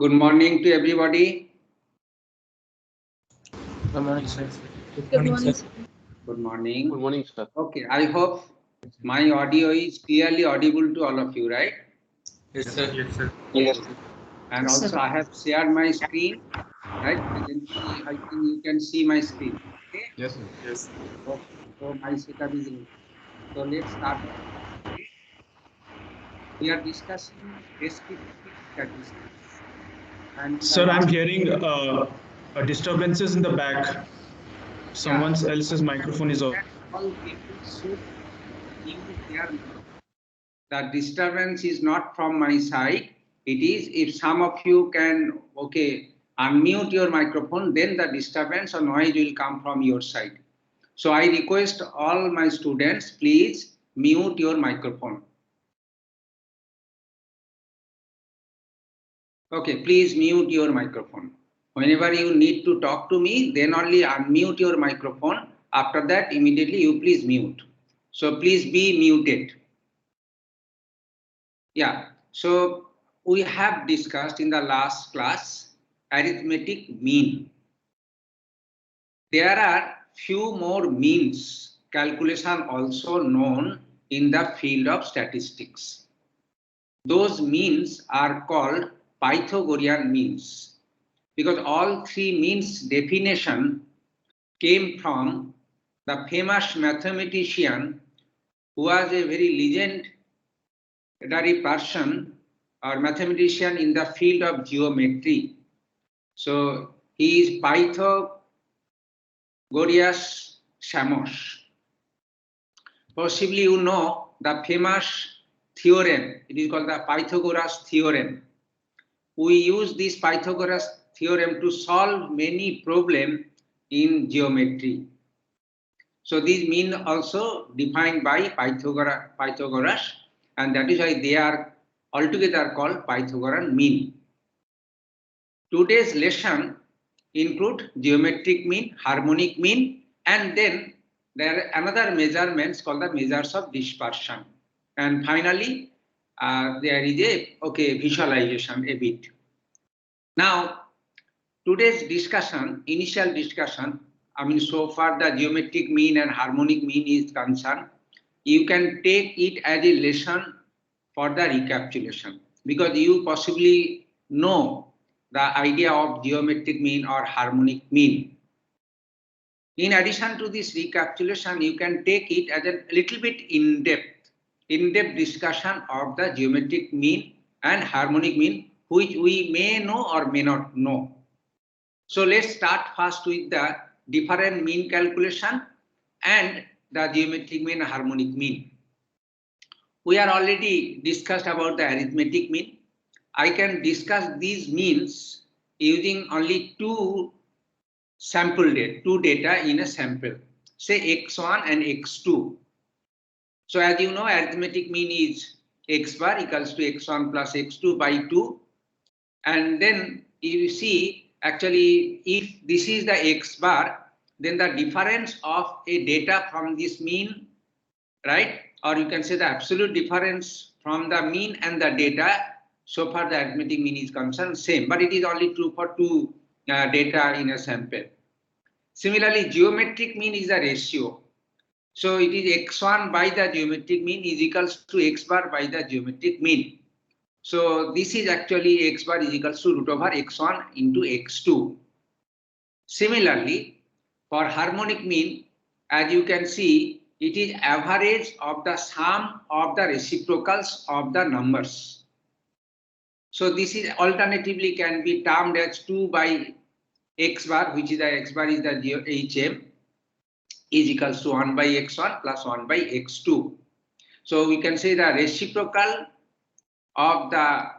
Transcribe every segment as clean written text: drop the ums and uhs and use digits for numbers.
Good morning to everybody. Good morning, sir. Good morning, sir. Good morning. Good morning, sir. Okay, I hope my audio is clearly audible to all of you, right? Yes, sir. Yes, sir. Yes. And Yes, also sir. I have shared my screen, right? I think you can see my screen. Okay. Yes, sir. Yes. Okay. So my setup is ready. So let's start. We are discussing descriptive statistics. And Sir, I'm hearing disturbances in the back. Someone else's microphone is off. All people should use their microphone. The disturbance is not from my side. It is if some of you can, unmute your microphone, then the disturbance or noise will come from your side. So I request all my students, please mute your microphone. Okay, please mute your microphone. Whenever you need to talk to me, then only unmute your microphone. After that, immediately you please mute. So please be muted. Yeah, so we have discussed in the last class arithmetic mean. There are few more means calculation also known in the field of statistics. Those means are called Pythagorean means because all three means definition came from the famous mathematician who was a very legendary person or mathematician in the field of geometry. So he is Pythagoras Samos. Possibly you know the famous theorem. It is called the Pythagoras theorem. We use this Pythagoras theorem to solve many problems in geometry. So these mean also defined by Pythagoras, and that is why they are altogether called Pythagorean mean. Today's lesson include geometric mean, harmonic mean, and then there are another measurements called the measures of dispersion. And finally, there is a visualization a bit. Now, today's discussion, initial discussion, so far the geometric mean and harmonic mean is concerned, you can take it as a lesson for the recapitulation because you possibly know the idea of geometric mean or harmonic mean. In addition to this recapitulation, you can take it as a little bit in-depth discussion of the geometric mean and harmonic mean, which we may know or may not know. So let's start first with the different mean calculation and the geometric mean and harmonic mean. We are already discussed about the arithmetic mean. I can discuss these means using only two data in a sample, say x1 and x2. So as you know, arithmetic mean is x bar equals to x1 plus x2 by 2. And then you see, actually, if this is the x bar, then the difference of a data from this mean, right? Or you can say the absolute difference from the mean and the data, so far the arithmetic mean is concerned, same, but it is only true for two data in a sample. Similarly, geometric mean is a ratio. So it is x1 by the geometric mean is equals to x bar by the geometric mean. So this is actually x bar is equals to root over x1 into x2. Similarly, for harmonic mean, as you can see, it is average of the sum of the reciprocals of the numbers. So this is alternatively can be termed as 2 by x bar, which is the x bar is the HM, is equals to 1 by x1 plus 1 by x2. So we can say the reciprocal of the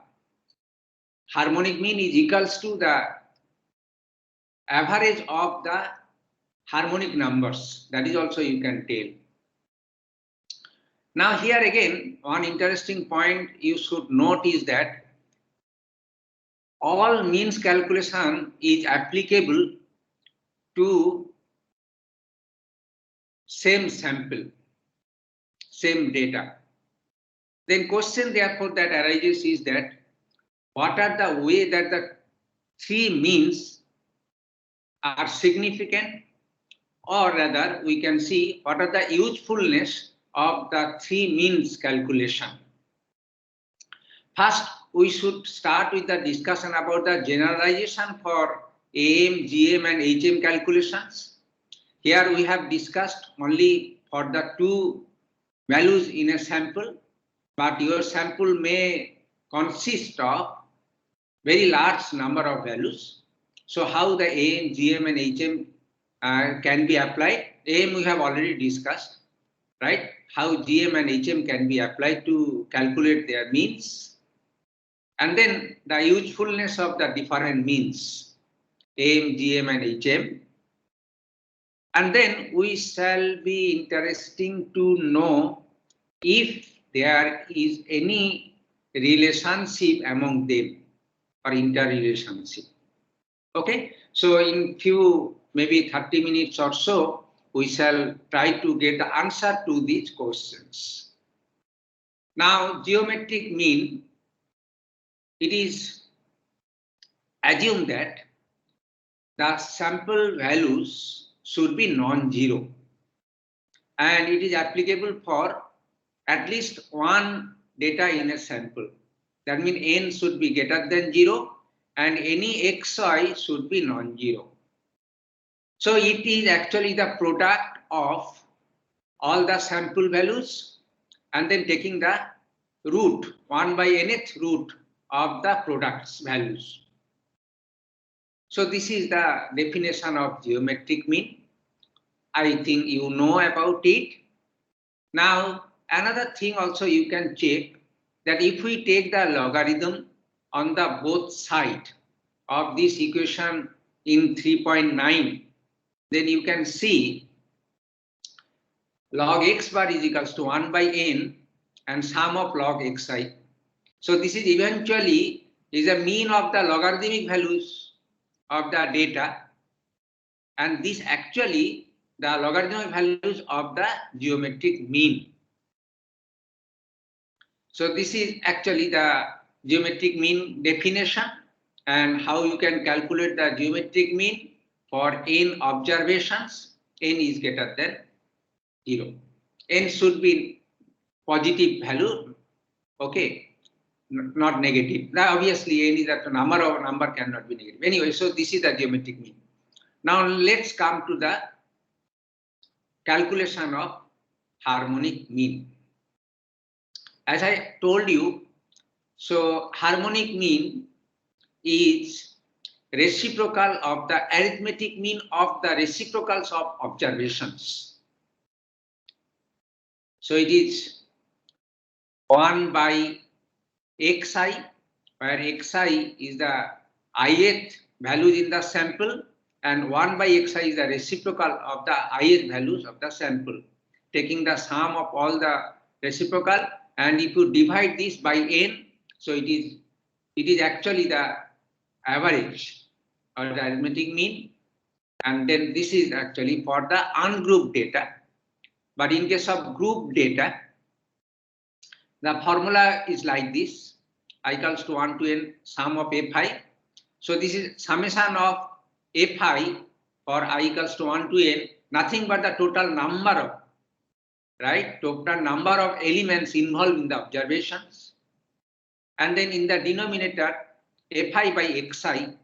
harmonic mean is equals to the average of the harmonic numbers. That is also you can tell. Now here again, one interesting point you should note is that all means calculation is applicable to same sample, same data. Then question therefore that arises is that what are the way that the three means are significant, or rather we can see what are the usefulness of the three means calculation. First, we should start with the discussion about the generalization for AM, GM and HM calculations. Here we have discussed only for the two values in a sample, but your sample may consist of very large number of values. So how the AM, GM and HM can be applied? AM we have already discussed, right? How GM and HM can be applied to calculate their means. And then the usefulness of the different means, AM, GM and HM. And then we shall be interesting to know if there is any relationship among them or interrelationship. Okay, so in few, maybe 30 minutes or so, we shall try to get the answer to these questions. Now, geometric mean, it is assumed that the sample values should be non-zero, and it is applicable for at least one data in a sample. That means n should be greater than 0 and any xi should be non-zero. So it is actually the product of all the sample values and then taking the root, 1 by nth root of the product's values. So this is the definition of geometric mean. I think you know about it. Now, another thing also you can check that if we take the logarithm on the both side of this equation in 3.9, then you can see log x bar is equals to 1 by n and sum of log xi. So this is eventually is a mean of the logarithmic values of the data, and this actually the logarithmic values of the geometric mean. So this is actually the geometric mean definition and how you can calculate the geometric mean for n observations. N is greater than 0. N should be positive value, okay, not negative. Now obviously n is that number cannot be negative. Anyway, so this is the geometric mean. Now let's come to the calculation of harmonic mean. As I told you, so harmonic mean is reciprocal of the arithmetic mean of the reciprocals of observations. So it is 1 by xi, where xi is the ith values in the sample and 1 by xi is the reciprocal of the ith values of the sample, taking the sum of all the reciprocal, and if you divide this by n, so it is actually the average or the arithmetic mean, and then this is actually for the ungrouped data. But in case of group data, the formula is like this: I equals to 1 to n sum of fi. So this is summation of fi for I equals to 1 to n, nothing but the total number of, right, total number of elements involved in the observations, and then in the denominator fi by xi,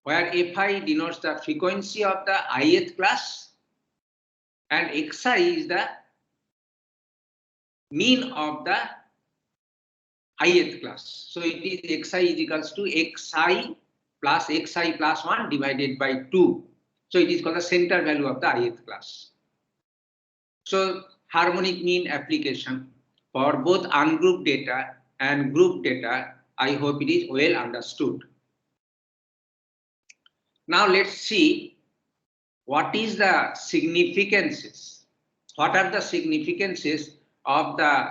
where fi denotes the frequency of the ith class and xi is the mean of the ith class. So it is xi is equals to xi plus 1 divided by 2. So it is called the center value of the ith class. So harmonic mean application for both ungrouped data and grouped data, I hope it is well understood. Now let's see what is the significances. What are the significances of the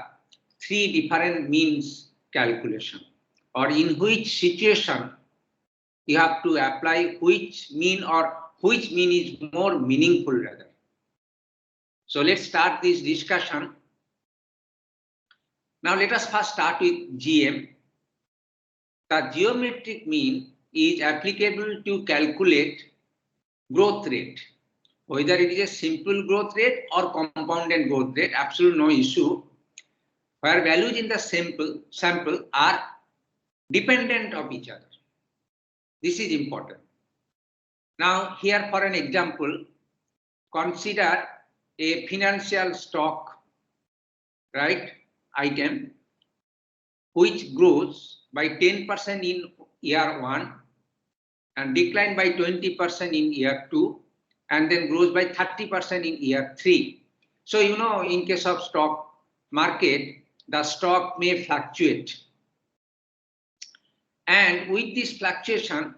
three different means calculation, or in which situation you have to apply which mean, or which mean is more meaningful rather. So let's start this discussion. Now let us first start with GM. the geometric mean is applicable to calculate growth rate. Whether it is a simple growth rate or compounded growth rate, absolutely no issue, where values in the sample are dependent of each other. This is important. Now, here for an example, consider a financial stock, right, item, which grows by 10% in year 1 and decline by 20% in year 2 and then grows by 30% in year 3. So, you know, in case of stock market, the stock may fluctuate. And with this fluctuation,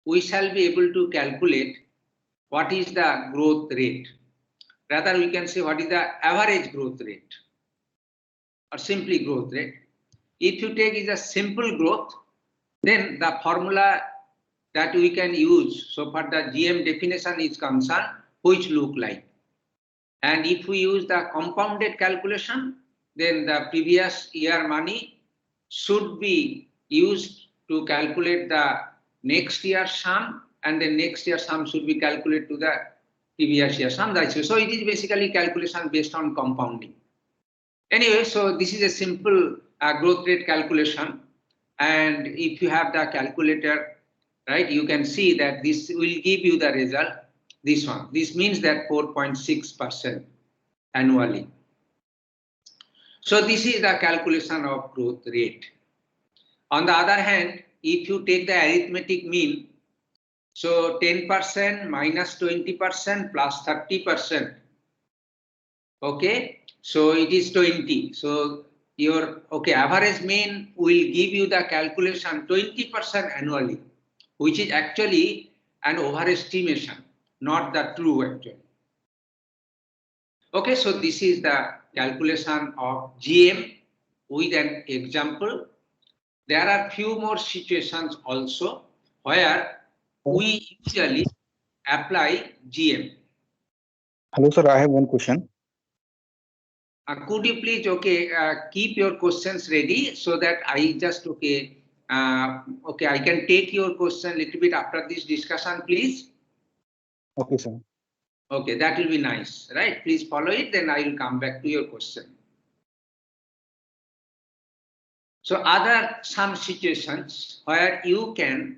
we shall be able to calculate what is the growth rate. Rather, we can say what is the average growth rate or simply growth rate. If you take is a simple growth, then the formula that we can use, so far the GM definition is concerned, which look like. And if we use the compounded calculation, then the previous year money should be used to calculate the next year sum, and the next year sum should be calculated to the previous year sum. So it is basically calculation based on compounding. Anyway, so this is a simple growth rate calculation, and if you have the calculator, right, you can see that this will give you the result, this one. This means that 4.6% annually. So this is the calculation of growth rate. On the other hand, if you take the arithmetic mean, so 10% minus 20% plus 30%, okay, so it is 20. So your average mean will give you the calculation 20% annually, which is actually an overestimation, not the true actually. Okay, so this is the calculation of GM with an example. There are few more situations also where we usually apply GM. Hello, sir. I have one question. Could you please keep your questions ready so that I just I can take your question a little bit after this discussion, please. Okay, sir. Okay, that will be nice, right? Please follow it, then I will come back to your question. So other some situations where you can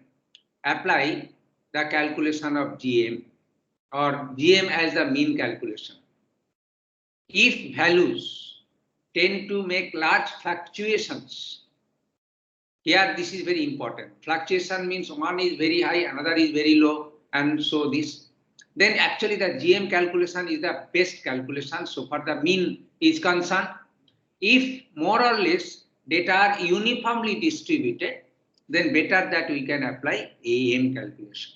apply the calculation of GM or GM as the mean calculation. If values tend to make large fluctuations, here this is very important. Fluctuation means one is very high, another is very low, and so this. Then actually the GM calculation is the best calculation so far the mean is concerned. If more or less data are uniformly distributed, then better that we can apply AM calculation.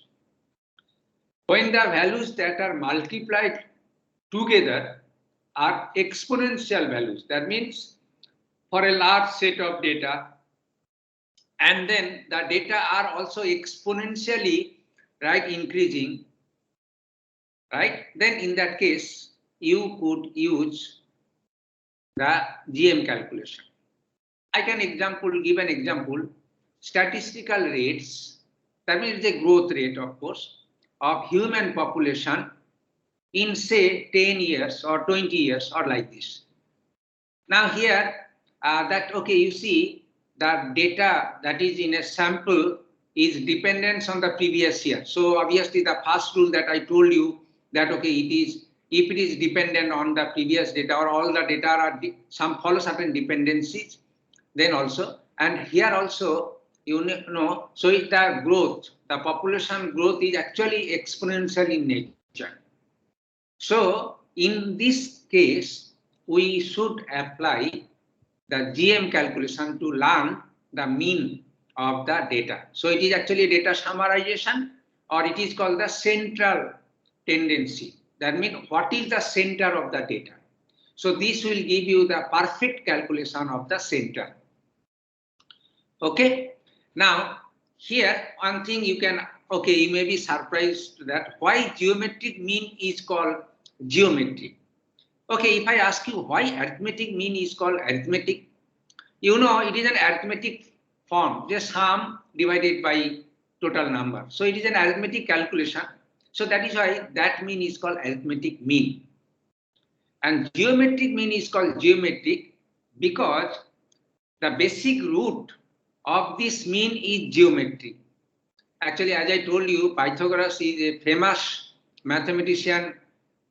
When the values that are multiplied together are exponential values, that means for a large set of data, and then the data are also exponentially, right, increasing, right, then in that case you could use the GM calculation. I can give an example. Statistical rates, that means the growth rate, of course, of human population in say 10 years or 20 years or like this. Now here you see the data that is in a sample is dependent on the previous year. So obviously the first rule that I told you that if it is dependent on the previous data or all the data are follow certain dependencies, then also, and here also so if the growth, the population growth is actually exponential in nature. So in this case, we should apply the GM calculation to learn the mean of the data. So it is actually data summarization, or it is called the central tendency. That means what is the center of the data. So this will give you the perfect calculation of the center. Okay. Now here one thing you can, you may be surprised that why geometric mean is called geometric. Okay, if I ask you why arithmetic mean is called arithmetic, you know it is an arithmetic form, just sum divided by total number. So it is an arithmetic calculation. So that is why that mean is called arithmetic mean. And geometric mean is called geometric because the basic root of this mean is geometry. Actually, as I told you, Pythagoras is a famous mathematician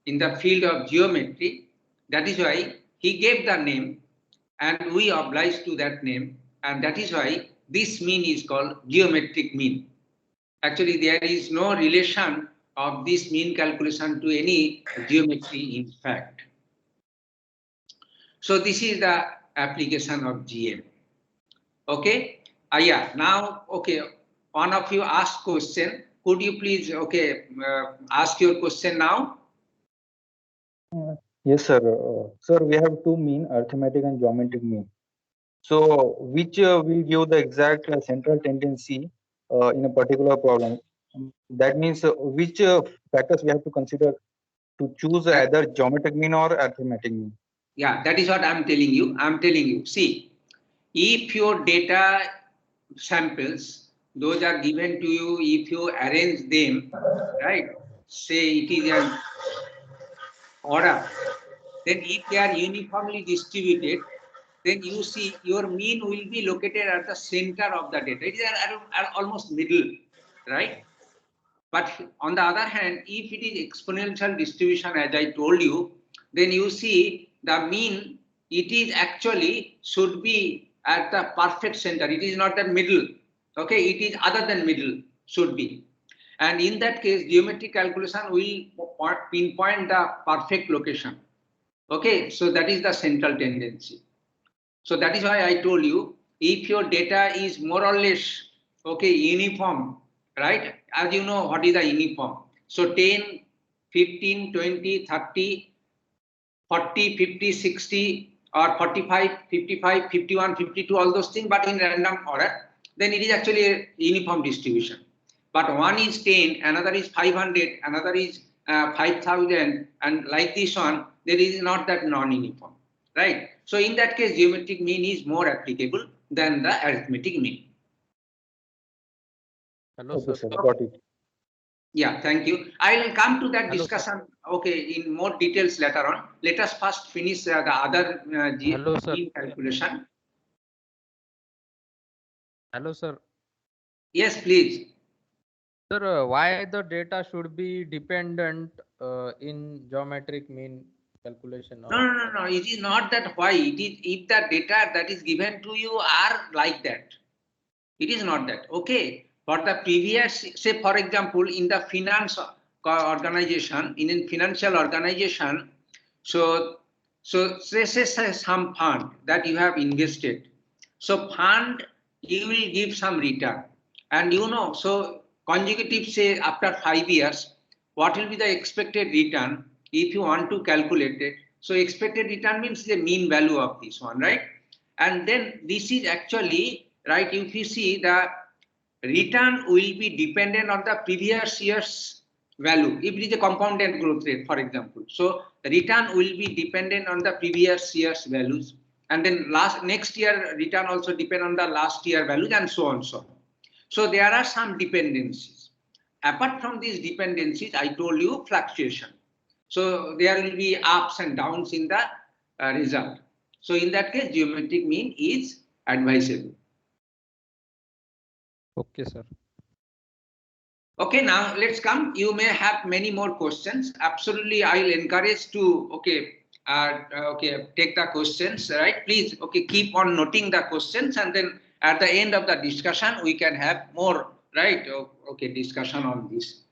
in the field of geometry. That is why he gave the name and we oblige to that name. And that is why this mean is called geometric mean. Actually, there is no relation of this mean calculation to any geometry in fact. So this is the application of GM. Okay. Yeah. Now, okay. One of you asked question. Could you please, ask your question now? Yes, sir. Sir, we have two mean, arithmetic and geometric mean. So, which will give the exact central tendency in a particular problem? That means which factors we have to consider to choose either geometric mean or arithmetic mean? Yeah, that is what I'm telling you. I'm telling you. See, if your data samples, those are given to you, if you arrange them, right? Say it is an order. Then if they are uniformly distributed, then you see your mean will be located at the center of the data. It is at almost middle, right? But on the other hand, if it is exponential distribution, as I told you, then you see the mean, it is actually should be at the perfect center. It is not the middle. Okay, it is other than middle, should be. And in that case, geometric calculation will pinpoint the perfect location. Okay, so that is the central tendency. So that is why I told you, if your data is more or less, okay, uniform, right? As you know, what is the uniform? So 10, 15, 20, 30, 40, 50, 60, or 45, 55, 51, 52, all those things, but in random order, then it is actually a uniform distribution. But one is 10, another is 500, another is 5,000, and like this one, there is not that non-uniform, right? So in that case, geometric mean is more applicable than the arithmetic mean. Hello, Okay, sir. sir, got it. Yeah, thank you. I will come to that Hello, discussion, okay, in more details later on. Let us first finish the other Hello, sir. mean calculation. Hello, sir. Yes, please. Sir, why the data should be dependent in geometric mean calculation? No. It is not that why. It is if the data that is given to you are like that. It is not that. Okay. For the previous, say for example, in the finance organization, in a financial organization, so say some fund that you have invested. So fund, you will give some return. And you know, so consecutive, say after 5 years, what will be the expected return if you want to calculate it? So expected return means the mean value of this one, right? And then this is actually, right, if you see the return will be dependent on the previous year's value. If it is a compounded growth rate, for example. So return will be dependent on the previous year's values. And then next year return also depend on the last year values and so on so on. So there are some dependencies. Apart from these dependencies, I told you fluctuation. So there will be ups and downs in the result. So in that case, geometric mean is advisable. Okay, sir. Okay, now let's come. You may have many more questions. Absolutely, I'll encourage to take the questions. Right? Please, keep on noting the questions, and then at the end of the discussion, we can have more discussion on this.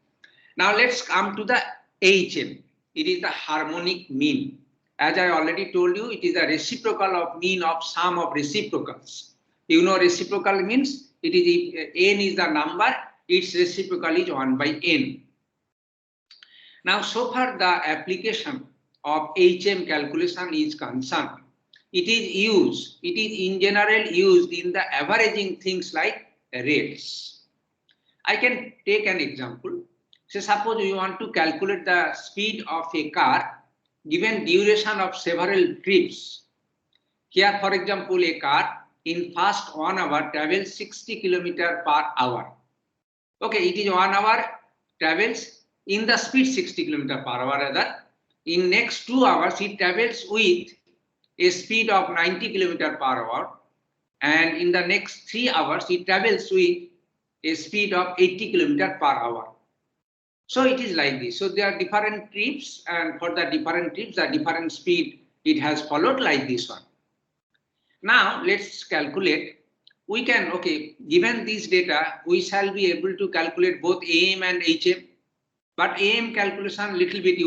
Now let's come to the HM. It is the harmonic mean. As I already told you, it is a reciprocal of mean of sum of reciprocals. You know reciprocal means it is if n is the number, its reciprocal is 1 by n. Now, so far the application of HM calculation is concerned, it is in general used in the averaging things like rates. I can take an example. So suppose you want to calculate the speed of a car given duration of several trips. Here, for example, a car in first 1 hour travels 60 kilometer per hour. Okay, it is 1 hour travels in the speed 60 kilometer per hour. Rather, in next 2 hours it travels with a speed of 90 kilometer per hour, and in the next 3 hours it travels with a speed of 80 kilometer per hour. So it is like this. So there are different trips, and for the different trips, the different speed it has followed like this one. Now let's calculate. We can, okay, given this data, we shall be able to calculate both AM and HM. But AM calculation little bit,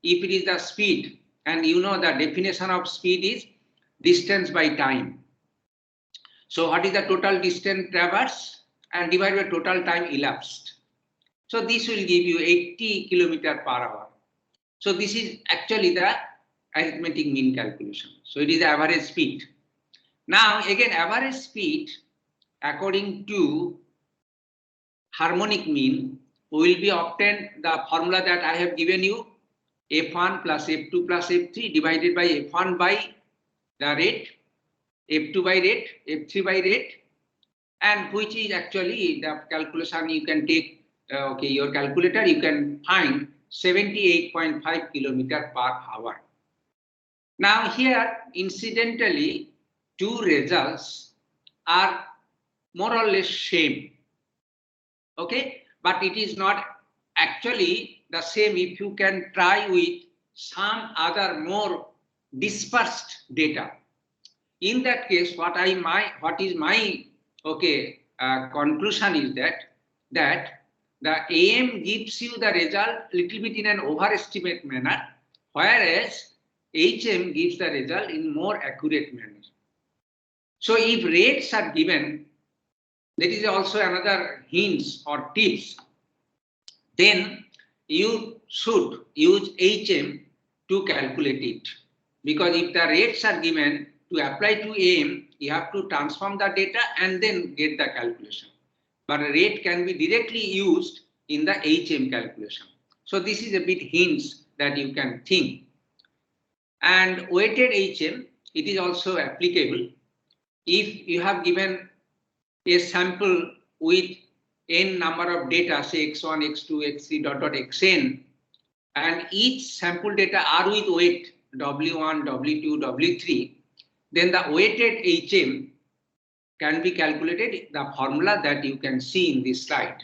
if it is the speed, and the definition of speed is distance by time. So what is the total distance traversed and divided by total time elapsed. So this will give you 80 kilometer per hour. So this is actually the arithmetic mean calculation. So it is the average speed. Now again, average speed according to harmonic mean will be obtained the formula that I have given you, F1 plus F2 plus F3 divided by F1 by the rate, F2 by rate, F3 by rate, and which is actually the calculation you can take, your calculator, you can find 78.5 kilometer per hour. Now here, incidentally, two results are more or less same. Okay, but it is not actually the same if you can try with some other more dispersed data. In that case, what is my conclusion is that the AM gives you the result little bit in an overestimate manner, whereas HM gives the result in more accurate manner. So if rates are given, that is also another hints or tips. Then you should use HM to calculate it, because if the rates are given, to apply to AM, you have to transform the data and then get the calculation. But a rate can be directly used in the HM calculation. So this is a bit hints that you can think. And weighted HM, it is also applicable if you have given a sample with n number of data, say x1, x2, x3, xn, and each sample data are with weight W1, W2, W3, then the weighted HM can be calculated, the formula that you can see in this slide.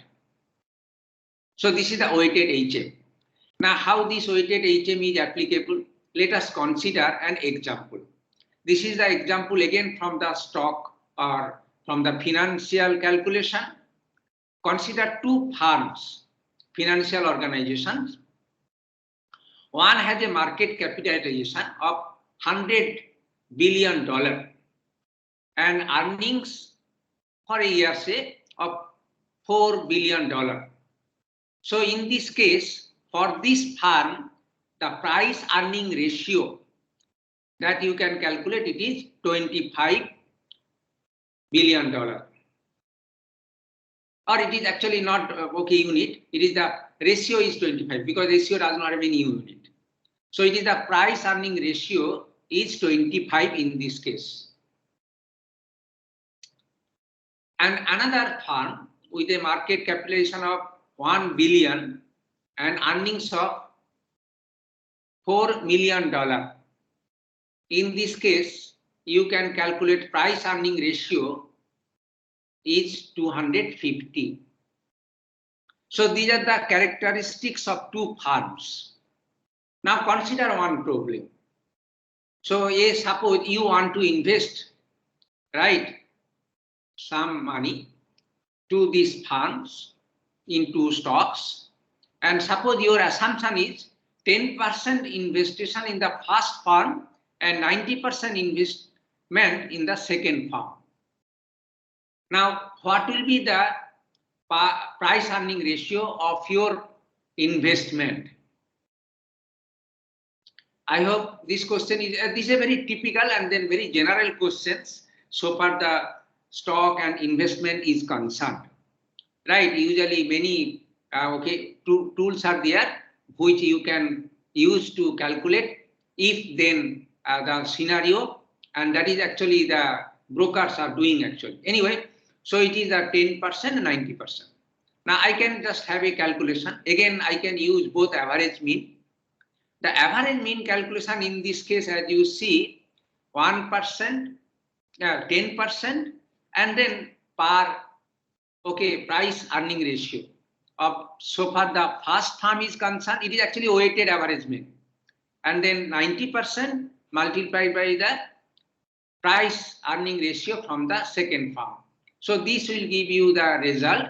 So this is the weighted HM. Now how this weighted HM is applicable? Let us consider an example. This is the example again from the stock or from the financial calculation. Consider two firms, financial organizations. One has a market capitalization of $100 billion and earnings for a year, say, of $4 billion. So in this case, for this firm, the price earning ratio that you can calculate, it is $25 billion. Or it is actually not unit, it is the ratio is 25 because ratio does not have any unit. So it is the price earning ratio is 25 in this case. And another firm with a market capitalization of 1 billion and earnings of $4 million. In this case, you can calculate price earning ratio is 250. So these are the characteristics of two firms. Now consider one problem. So suppose you want to invest, right, some money to these firms into stocks, and suppose your assumption is 10% investment in the first firm and 90% investment in the second firm. Now, what will be the price earning ratio of your investment? I hope this question is, this is a very typical and then very general questions so far the stock and investment is concerned. Right, usually many tools are there which you can use to calculate if then the scenario, and that is actually the brokers are doing actually. Anyway, so it is a 10% and 90%. Now I can just have a calculation. Again, I can use both average mean. The average mean calculation in this case, as you see, 1%, 10%, and then per price earning ratio of, so far the first term is concerned, it is actually weighted average mean, and then 90% multiplied by the price earning ratio from the second firm. So this will give you the result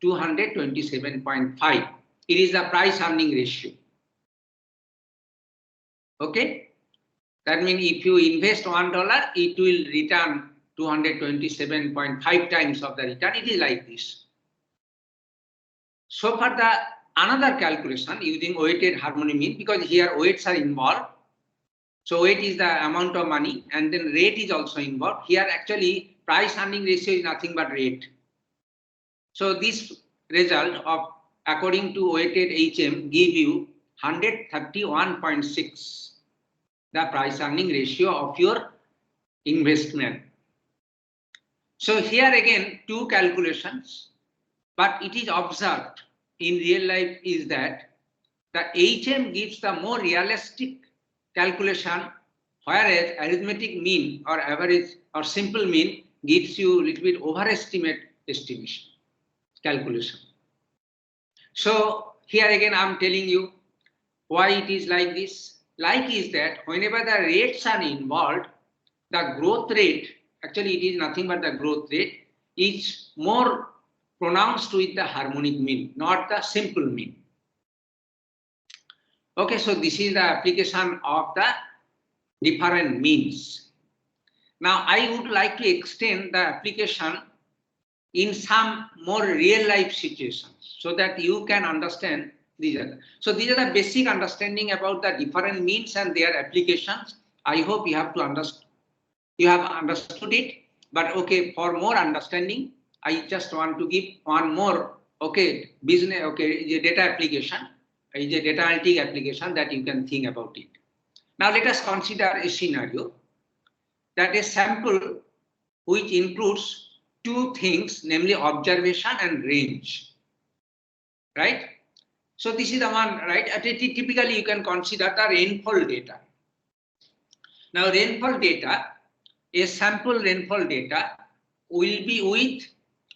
227.5. It is the price earning ratio. Okay, that means if you invest $1, it will return 227.5 times of the return. It is like this. So for the another calculation using weighted harmonic mean, because here weights are involved. So weight is the amount of money, and then rate is also involved. Here actually price earning ratio is nothing but rate. So this result of according to weighted HM give you 131.6, the price earning ratio of your investment. So here again two calculations, but it is observed in real life is that the HM gives the more realistic calculation, whereas arithmetic mean or average or simple mean gives you a little bit overestimate estimation calculation. So here again I am telling you why it is like this. Like is that whenever the rates are involved, the growth rate, actually it is nothing but the growth rate, is more pronounced with the harmonic mean, not the simple mean. Okay, so this is the application of the different means. Now I would like to extend the application in some more real life situations so that you can understand these are. So these are the basic understanding about the different means and their applications. I hope you have understood it. But okay, for more understanding, I just want to give one more business data application, a data analytic application that you can think about it. Now let us consider a scenario that a sample which includes two things, namely observation and range, right? So this is the one, right? Typically you can consider the rainfall data. Now rainfall data, a sample rainfall data will be with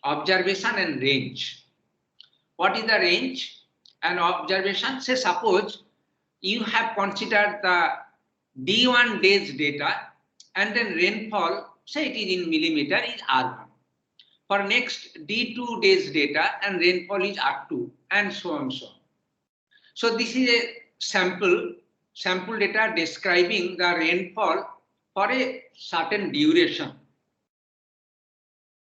observation and range. What is the range and observation? Say suppose you have considered the D1 days data and then rainfall, say it is in millimeter, is R1. For next D2 days data and rainfall is R2 and so on so on. So this is a sample data describing the rainfall for a certain duration.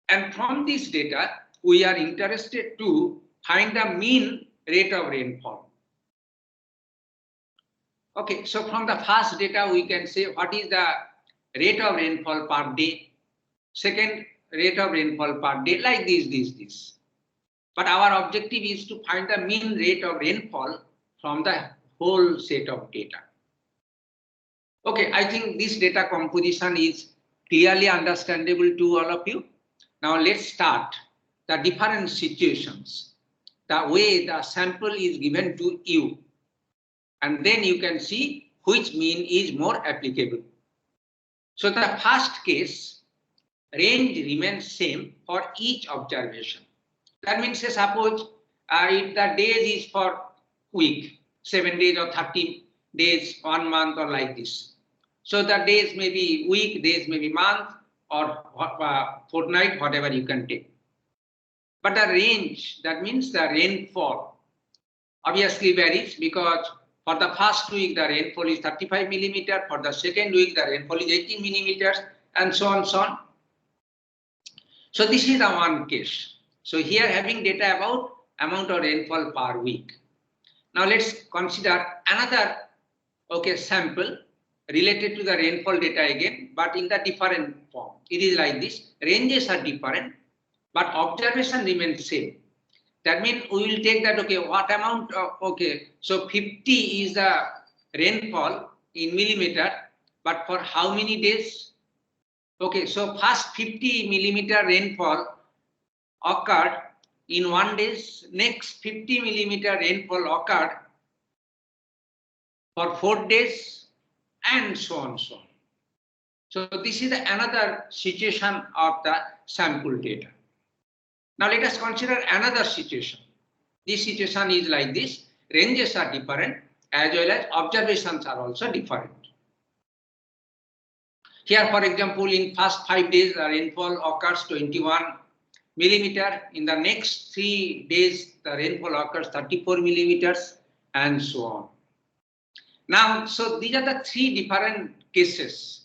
And from this data, we are interested to find the mean rate of rainfall. Okay, so from the first data, we can say what is the rate of rainfall per day, second rate of rainfall per day, like this. But our objective is to find the mean rate of rainfall from the whole set of data. Okay, I think this data composition is clearly understandable to all of you. Now let's start the different situations, the way the sample is given to you, and then you can see which mean is more applicable. So the first case, range remains same for each observation. That means say suppose if the days is for week, 7 days or 30 days, 1 month or like this. So the days may be week, days may be month or fortnight, whatever you can take. But the range, that means the rainfall, obviously varies because for the first week the rainfall is 35 millimeter, for the second week the rainfall is 80 millimeters, and so on, so on. So this is the one case. So here having data about amount of rainfall per week. Now let's consider another sample related to the rainfall data again, but in the different form. It is like this. Ranges are different, but observation remains same. That means we will take that, what amount of, so 50 is the rainfall in millimeter, but for how many days? Okay, so first 50 millimeter rainfall occurred in 1 day, next 50 millimeter rainfall occurred for 4 days, and so on, so on. So this is another situation of the sample data. Now let us consider another situation. This situation is like this. Ranges are different as well as observations are also different. Here, for example, in first 5 days, the rainfall occurs 21 millimeter. In the next 3 days, the rainfall occurs 34 millimeters, and so on. Now, so these are the 3 different cases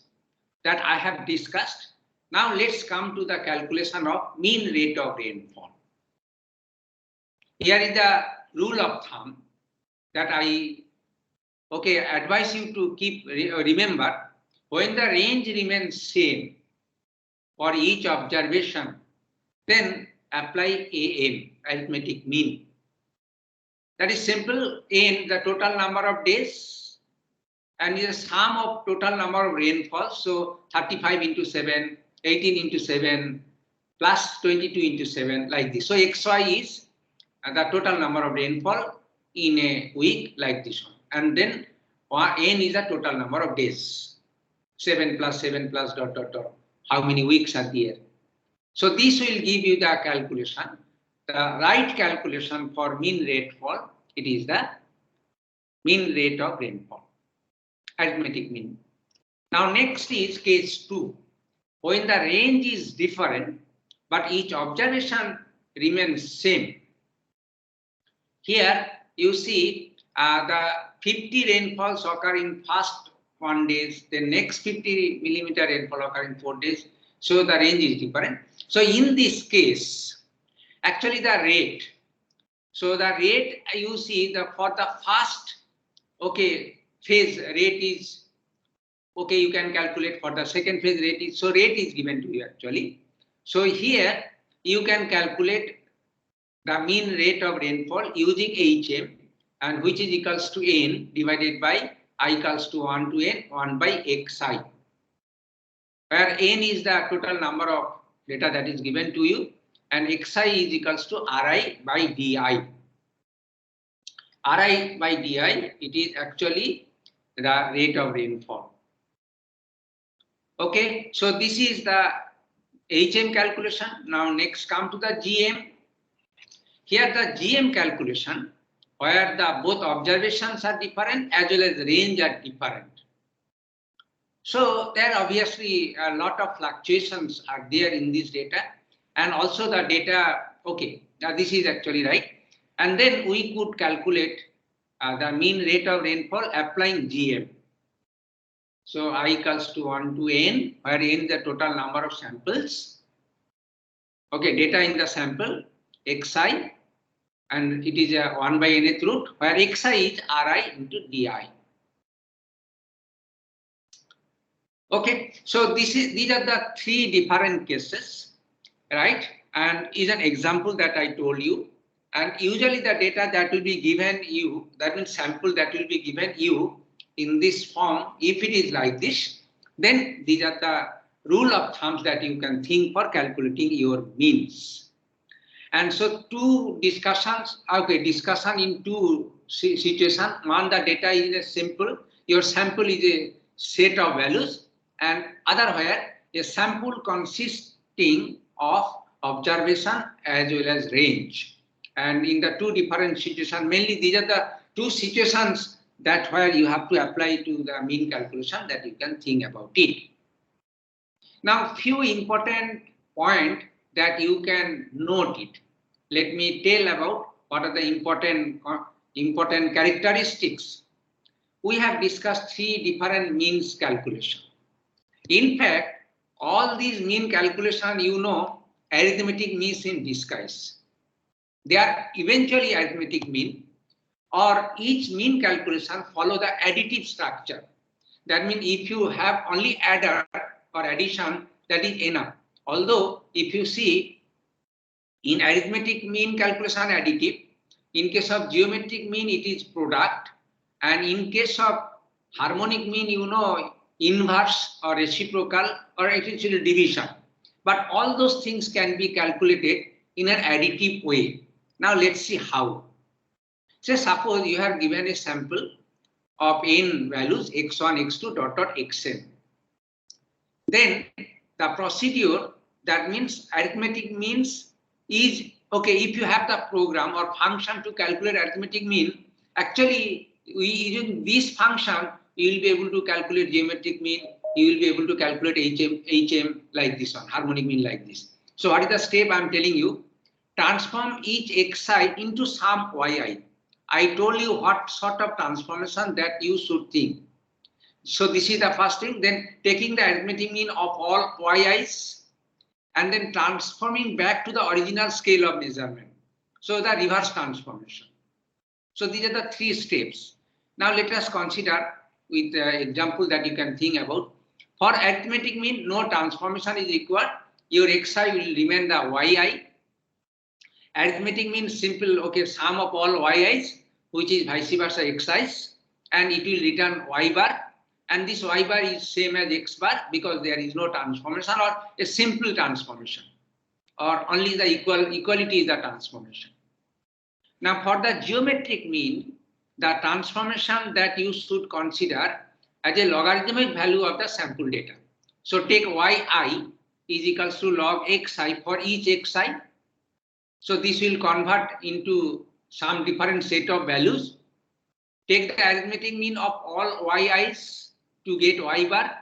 that I have discussed. Now let's come to the calculation of mean rate of rainfall. Here is the rule of thumb that I advise you to keep remember. When the range remains same for each observation, then apply AM, arithmetic mean. That is simple. N, the total number of days, and is a sum of total number of rainfalls. So 35 into 7, 18 into 7, plus 22 into 7, like this. So XY is the total number of rainfall in a week, like this one. And then N is the total number of days. 7 plus dot dot dot. How many weeks are there? So this will give you the calculation. The right calculation for mean rainfall, it is the mean rate of rainfall, arithmetic mean. Now next is case 2. When the range is different, but each observation remains same. Here you see the 50 rainfalls occur in first 1 day, the next 50 millimeter rainfall occur in 4 days. So the range is different. So in this case, actually the rate. So the rate you see for the first phase rate is you can calculate. For the second phase rate is, so rate is given to you actually. So here you can calculate the mean rate of rainfall using HM, and which is equals to N divided by I equals to 1 to N, 1 by Xi, where N is the total number of data that is given to you, and Xi is equals to Ri by Di. Ri by Di, it is actually the rate of rainfall. Okay, so this is the HM calculation. Now next come to the GM. Here the GM calculation, where the both observations are different as well as range are different. So there obviously a lot of fluctuations are there in this data, and also the data, now this is actually right. And then we could calculate the mean rate of rainfall applying GM. So I equals to 1 to N, where N is the total number of samples. Data in the sample, Xi, and it is a 1 by nth root, where Xi is Ri into Di. Okay, so these are the 3 different cases, right? And is an example that I told you. And usually the data that will be given you, that means sample that will be given you in this form, if it is like this, then these are the rule of thumbs that you can think for calculating your means. And so 2 discussions, discussion in 2 situations. One, the data is a simple, your sample is a set of values, and other where a sample consisting of observation as well as range. And in the 2 different situations, mainly these are the 2 situations that where you have to apply to the mean calculation, that you can think about it. Now few important points that you can note it. Let me tell about what are the important characteristics. We have discussed 3 different means calculation. In fact, all these mean calculation, arithmetic means in disguise. They are eventually arithmetic mean, or each mean calculation follow the additive structure. That means if you have only adder or addition, that is enough. Although if you see in arithmetic mean calculation additive, in case of geometric mean it is product, and in case of harmonic mean inverse or reciprocal or essentially division. But all those things can be calculated in an additive way. Now let's see how. Say suppose you have given a sample of n values x1, x2, dot, xn. Then the procedure, that means arithmetic means is, okay, if you have the program or function to calculate arithmetic mean, actually using this function, you will be able to calculate geometric mean, you will be able to calculate HM like this one, harmonic mean like this. So what is the step I am telling you? Transform each xi into some yi. I told you what sort of transformation that you should think. So this is the first thing. Then taking the arithmetic mean of all yi's and then transforming back to the original scale of measurement. So the reverse transformation. So these are the three steps. Now let us consider with the example that you can think about. For arithmetic mean, no transformation is required. Your xi will remain the yi. Arithmetic means simple, okay, sum of all yi's, which is vice versa xi's, and it will return y bar. And this y bar is same as x bar because there is no transformation or a simple transformation, or only the equality is the transformation. Now for the geometric mean, the transformation that you should consider as a logarithmic value of the sample data. So take yi is equals to log xi for each xi. So this will convert into some different set of values. Take the arithmetic mean of all yi's to get y bar,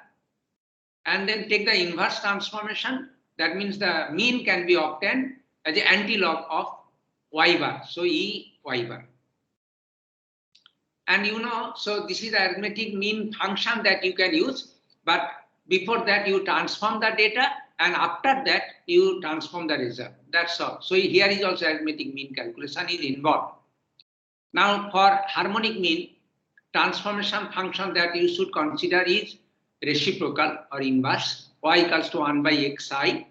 and then take the inverse transformation. That means the mean can be obtained as an anti-log of y bar. So e y bar. And you know, so this is the arithmetic mean function that you can use. But before that, you transform the data, and after that, you transform the result. That's all. So here is also arithmetic mean calculation is involved. Now for harmonic mean, transformation function that you should consider is reciprocal or inverse. Y equals to 1 by xi.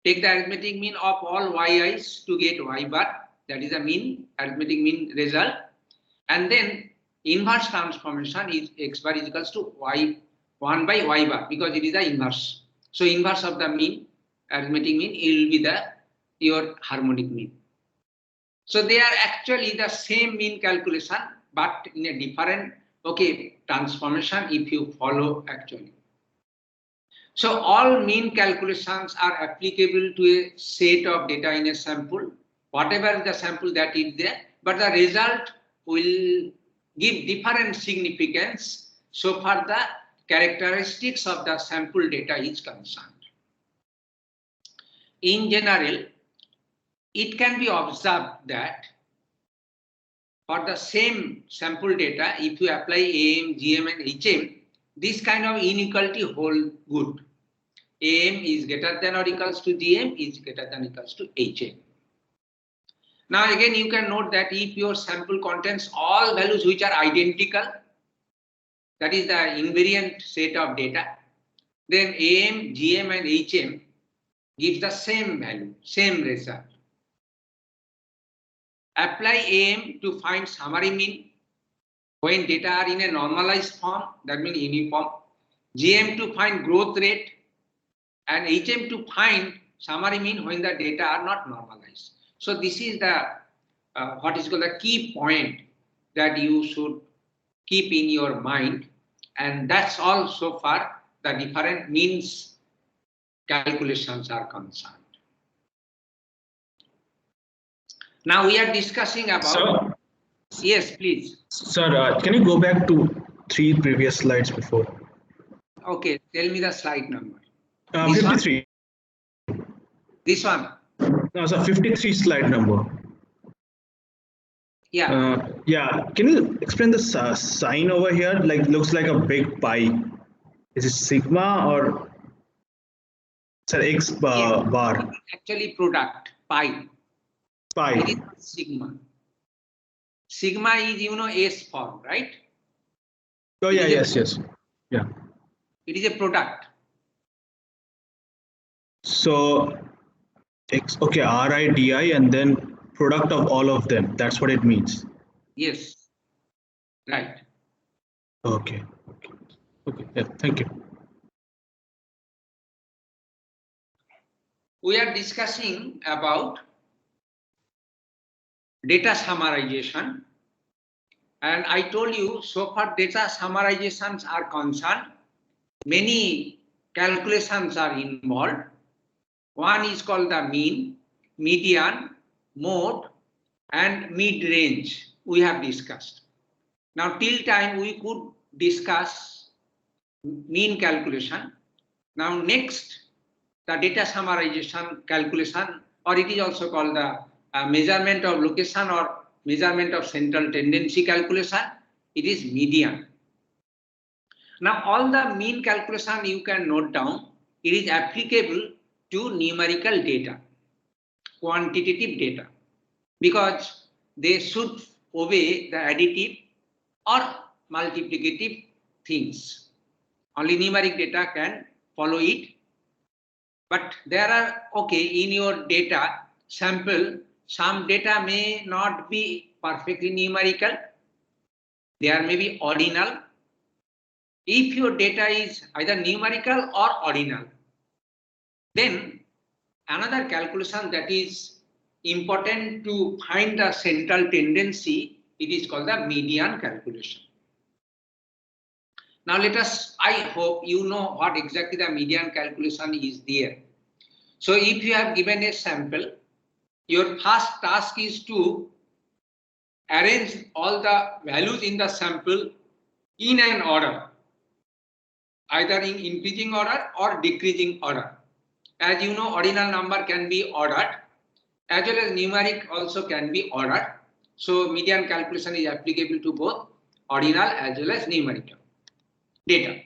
Take the arithmetic mean of all yi's to get y bar. That is the mean, arithmetic mean result. And then inverse transformation is x bar is equals to y 1 by y bar because it is the inverse. So inverse of the mean, arithmetic mean, it will be your harmonic mean. So they are actually the same mean calculation, but in a different, okay, transformation if you follow actually. So all mean calculations are applicable to a set of data in a sample, whatever the sample that is there, but the result will give different significance so far the characteristics of the sample data is concerned. In general, it can be observed that for the same sample data, if you apply AM, GM and HM, this kind of inequality hold good. AM is greater than or equals to GM is greater than or equals to HM. Now again, you can note that if your sample contains all values which are identical, that is the invariant set of data, then AM, GM and HM gives the same value, same result. Apply AM to find summary mean when data are in a normalized form, that means uniform. GM to find growth rate, and HM to find summary mean when the data are not normalized. So this is the what is called the key point that you should keep in your mind, and that's all so far the different means calculations are concerned. Now we are discussing about. Sir? Yes, please. Sir, can you go back to 3 previous slides before? Okay, tell me the slide number. 53. This one. No, sir, 53 slide number. Yeah. Yeah, can you explain the sign over here? Like, looks like a big pi. Is it sigma or sir x bar? Actually, product pi. Pi. It is sigma. Sigma is, you know, S form, right? Oh yeah, yes. Yeah. It is a product. So x, okay, Ri di and then product of all of them. That's what it means. Yes. Right. Okay. Yeah, thank you. we are discussing about data summarization. And I told you, so far data summarizations are concerned, many calculations are involved. One is called the mean, median, mode, and mid-range we have discussed. Now till time we could discuss mean calculation. Now next, the data summarization calculation, or it is also called the measurement of location or measurement of central tendency calculation. It is median. Now all the mean calculation you can note down. It is applicable to numerical data, quantitative data, because they should obey the additive or multiplicative things. Only numeric data can follow it. But there are, okay, in your data sample, some data may not be perfectly numerical. There may be ordinal. If your data is either numerical or ordinal, then another calculation that is important to find the central tendency, it is called the median calculation. Now let us, I hope you know what exactly the median calculation is there. So if you have given a sample, your first task is to arrange all the values in the sample in an order, either in increasing order or decreasing order. As you know, ordinal number can be ordered, as well as numeric also can be ordered. So median calculation is applicable to both ordinal as well as numerical data.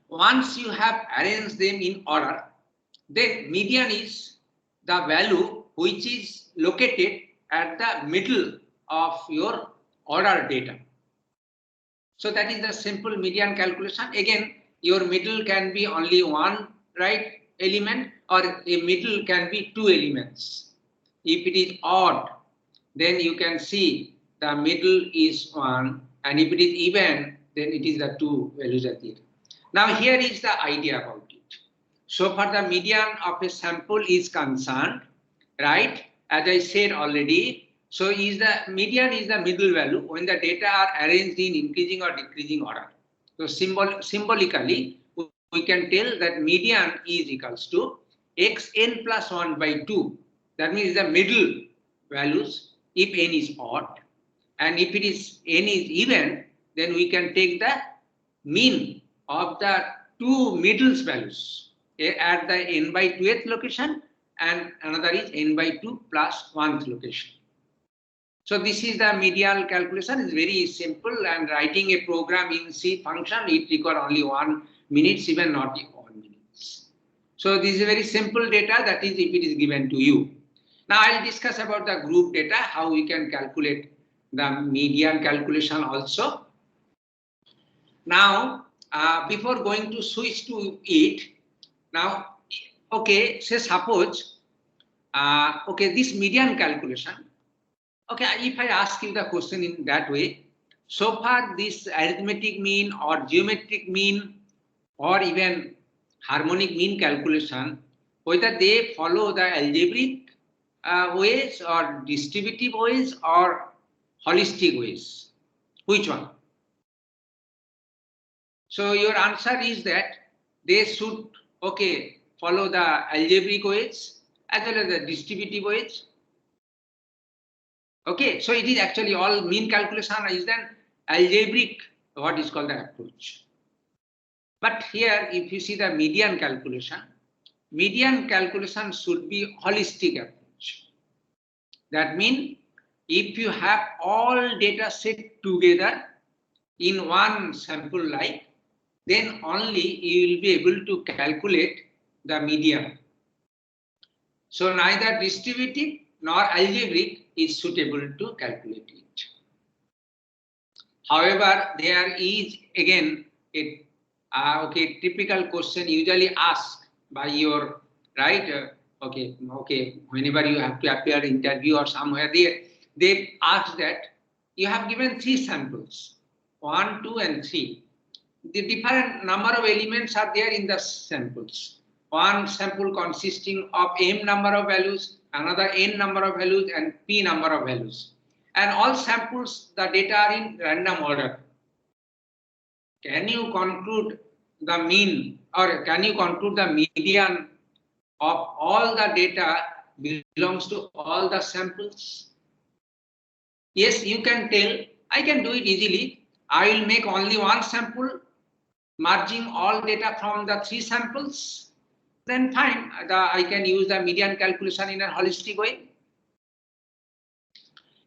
Once you have arranged them in order, then median is the value which is located at the middle of your order data. So that is the simple median calculation. Again, your middle can be only one right element, or a middle can be two elements. If it is odd, then you can see the middle is 1, and if it is even, then it is the 2 values are there. Now here is the idea about it. So far the median of a sample is concerned, right? As I said already, so is the median is the middle value when the data are arranged in increasing or decreasing order. So symbolically, we can tell that median is equals to xn plus 1 by 2. That means the middle values if n is odd, and if it is n is even, then we can take the mean of the two middles values at the n by 2th location, and another is n by 2 plus 1th location. So this is the median calculation. It's very simple, and writing a program in C function, it requires only 1 minute, even not 1 minute. So this is a very simple data, that is if it is given to you. Now I'll discuss about the group data, how we can calculate the median calculation also. Now, before going to switch to it, now, okay, say suppose, okay, this median calculation, okay, if I ask you the question in that way, so far this arithmetic mean or geometric mean or even harmonic mean calculation, whether they follow the algebraic ways or distributive ways or holistic ways, which one? So your answer is that they should, okay, follow the algebraic ways as well as the distributive ways. Okay, so it is actually all mean calculation is then algebraic, what is called the approach. But here, if you see the median calculation should be holistic approach. That means if you have all data set together in one sample like, then only you will be able to calculate the median. So neither distributive nor algebraic is suitable to calculate it. However, there is again a okay, typical question usually asked by your right. Okay, whenever you have to appear interview or somewhere there, they ask that you have given 3 samples, 1, 2, and 3. The different number of elements are there in the samples. one sample consisting of m number of values, another n number of values, and p number of values. And all samples, the data are in random order. Can you conclude the mean, or can you conclude the median of all the data belongs to all the samples? Yes, you can tell. I can do it easily. I will make only one sample, merging all data from the 3 samples. Then fine, I can use the median calculation in a holistic way.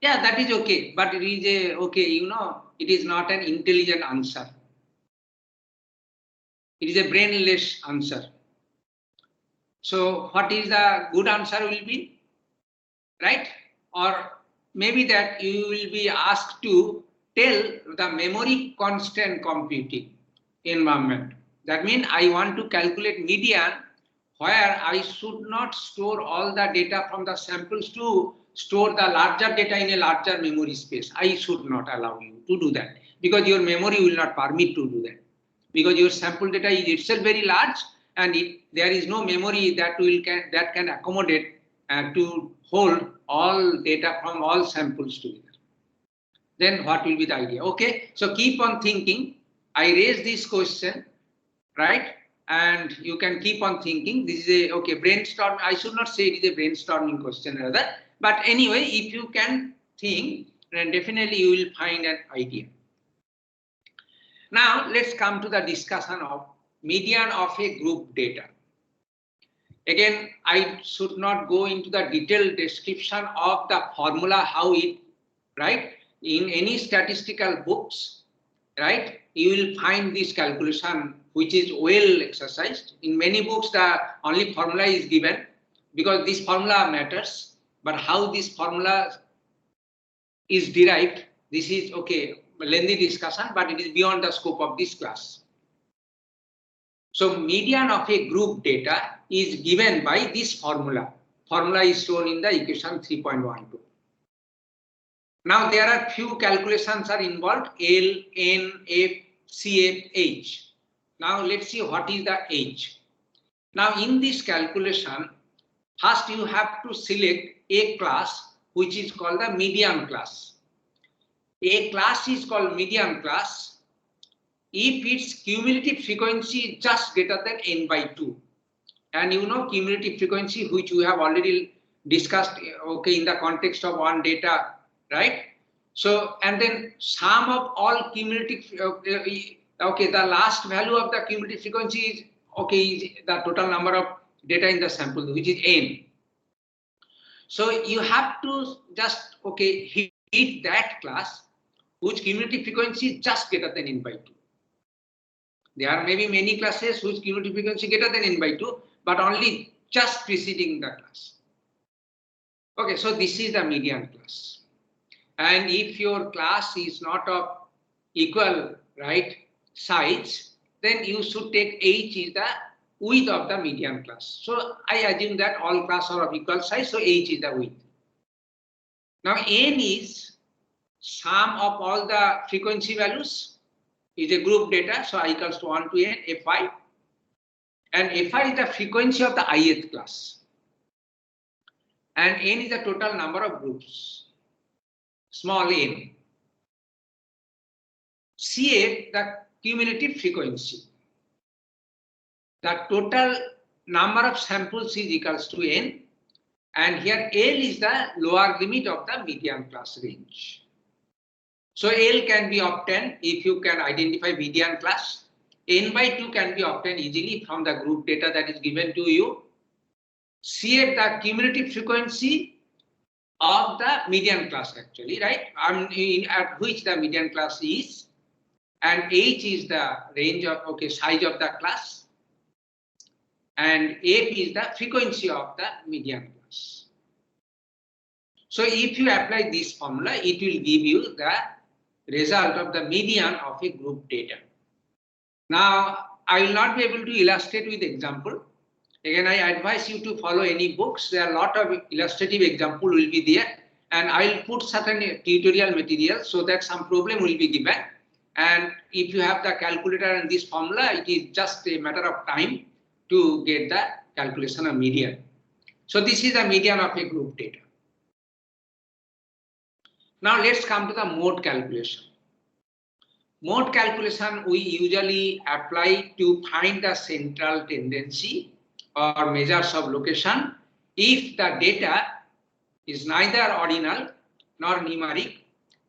Yeah, that is okay, but it is a, okay, you know, it is not an intelligent answer. It is a brainless answer. So what is the good answer will be, right? Or maybe that you will be asked to tell the memory constant computing environment. That means I want to calculate median where I should not store all the data from the samples to store the larger data in a larger memory space. I should not allow you to do that because your memory will not permit to do that, because your sample data is itself very large and there is no memory that can accommodate to hold all data from all samples together. Then what will be the idea? Okay, so keep on thinking. I raise this question, right? And you can keep on thinking. This is a, okay, brainstorm. I should not say it is a brainstorming question rather, but anyway, if you can think, then definitely you will find an idea. Now let's come to the discussion of median of a group data. Again, I should not go into the detailed description of the formula, how it, right? In any statistical books, right, you will find this calculation which is well exercised. In many books, the only formula is given because this formula matters, but how this formula is derived, this is, okay, lengthy discussion, but it is beyond the scope of this class. So median of a group data is given by this formula. Formula is shown in the equation 3.12. Now there are few calculations are involved, L, N, F, CF, H. Now let's see what is the H. Now in this calculation, first you have to select a class which is called the median class. A class is called median class if its cumulative frequency is just greater than n by 2. And you know cumulative frequency, which we have already discussed, okay, in the context of one data, right? So, and then sum of all cumulative, okay, the last value of the cumulative frequency is, okay, is the total number of data in the sample, which is n. So you have to just, okay, hit that class whose cumulative frequency is just greater than n by 2. There are maybe many classes whose cumulative frequency greater than n by 2, but only just preceding the class. Okay, so this is the median class. And if your class is not of equal, right, size, then you should take H is the width of the median class. So I assume that all classes are of equal size, so H is the width. Now N is sum of all the frequency values, is a group data, so I equals to 1 to n, Fi. And Fi is the frequency of the ith class. And n is the total number of groups, small n. CF, the cumulative frequency. The total number of samples is equals to n. And here L is the lower limit of the median class range. So L can be obtained if you can identify median class. N by 2 can be obtained easily from the group data that is given to you. CF, the cumulative frequency of the median class actually, right? At which the median class is. And H is the range of, okay, size of the class. And F is the frequency of the median class. So if you apply this formula, it will give you the result of the median of a group data. Now, I will not be able to illustrate with example. Again, I advise you to follow any books. There are a lot of illustrative example will be there. And I will put certain tutorial material so that some problem will be given. And if you have the calculator and this formula, it is just a matter of time to get the calculation of median. So this is the median of a group data. Now let's come to the mode calculation. Mode calculation we usually apply to find the central tendency or measures of location if the data is neither ordinal nor numeric,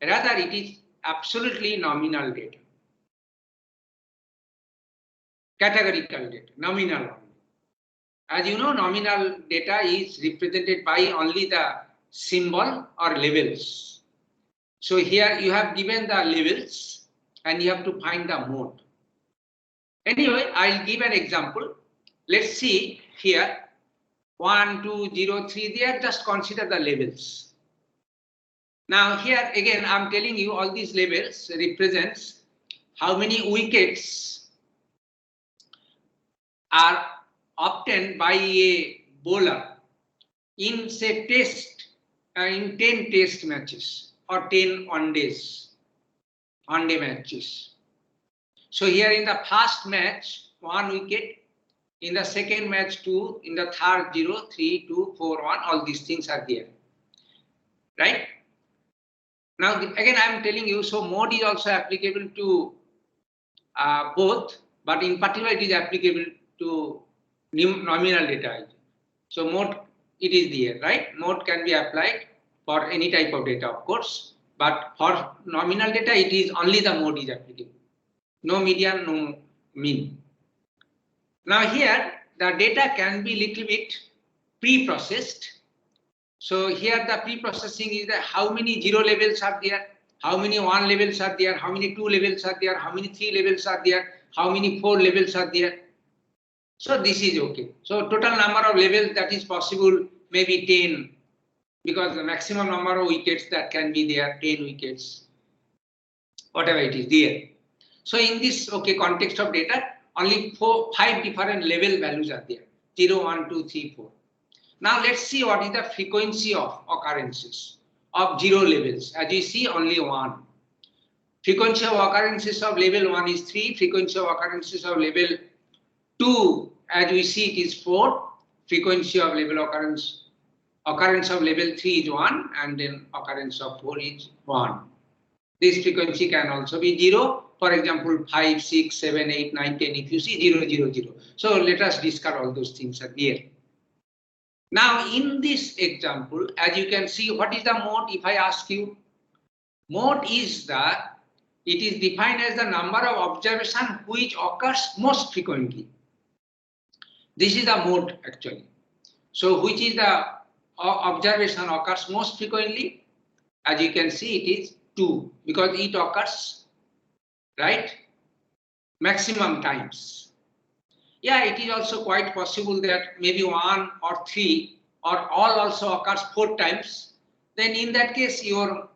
rather it is absolutely nominal data. Categorical data, nominal only. As you know, nominal data is represented by only the symbol or labels. So here you have given the labels and you have to find the mode. Anyway, I'll give an example. Let's see here 1, 2, 0, 3. There, just consider the labels. Now here again, I'm telling you all these labels represents how many wickets are obtained by a bowler in say in 10 test matches or 10 one-day matches. So here in the first match, 1 wicket, in the second match 2, in the third 0, 3, 2, 4, 1, all these things are there, right? Now again I am telling you, so mode is also applicable to both, but in particular it is applicable to nominal data. So mode, it is there, right? Mode can be applied for any type of data, of course, but for nominal data it is only the mode is applicable. No median, no mean. Now here the data can be little bit pre-processed. So here the pre-processing is that how many 0 levels are there, how many 1 levels are there, how many 2 levels are there, how many 3 levels are there, how many 4 levels are there. So this is okay. So total number of levels that is possible maybe 10, because the maximum number of wickets that can be there, 10 wickets, whatever it is there. So in this context of data, only 5 different level values are there, 0, 1, 2, 3, 4. Now let's see what is the frequency of occurrences of 0 levels. As you see, only 1. Frequency of occurrences of level 1 is 3. Frequency of occurrences of level 2, as we see, it is 4. Frequency of level occurrence of level 3 is 1, and then occurrence of 4 is 1. This frequency can also be 0. For example, 5, 6, 7, 8, 9, 10. If you see 0, 0, 0. So let us discard all those things are there. Now in this example, as you can see, what is the mode? If I ask you, mode is it is defined as the number of observation which occurs most frequently. This is the mode actually. So which is the observation occurs most frequently? As you can see, it is 2 because it occurs, right, maximum times. Yeah, it is also quite possible that maybe 1 or 3 or all also occurs 4 times. Then in that case, your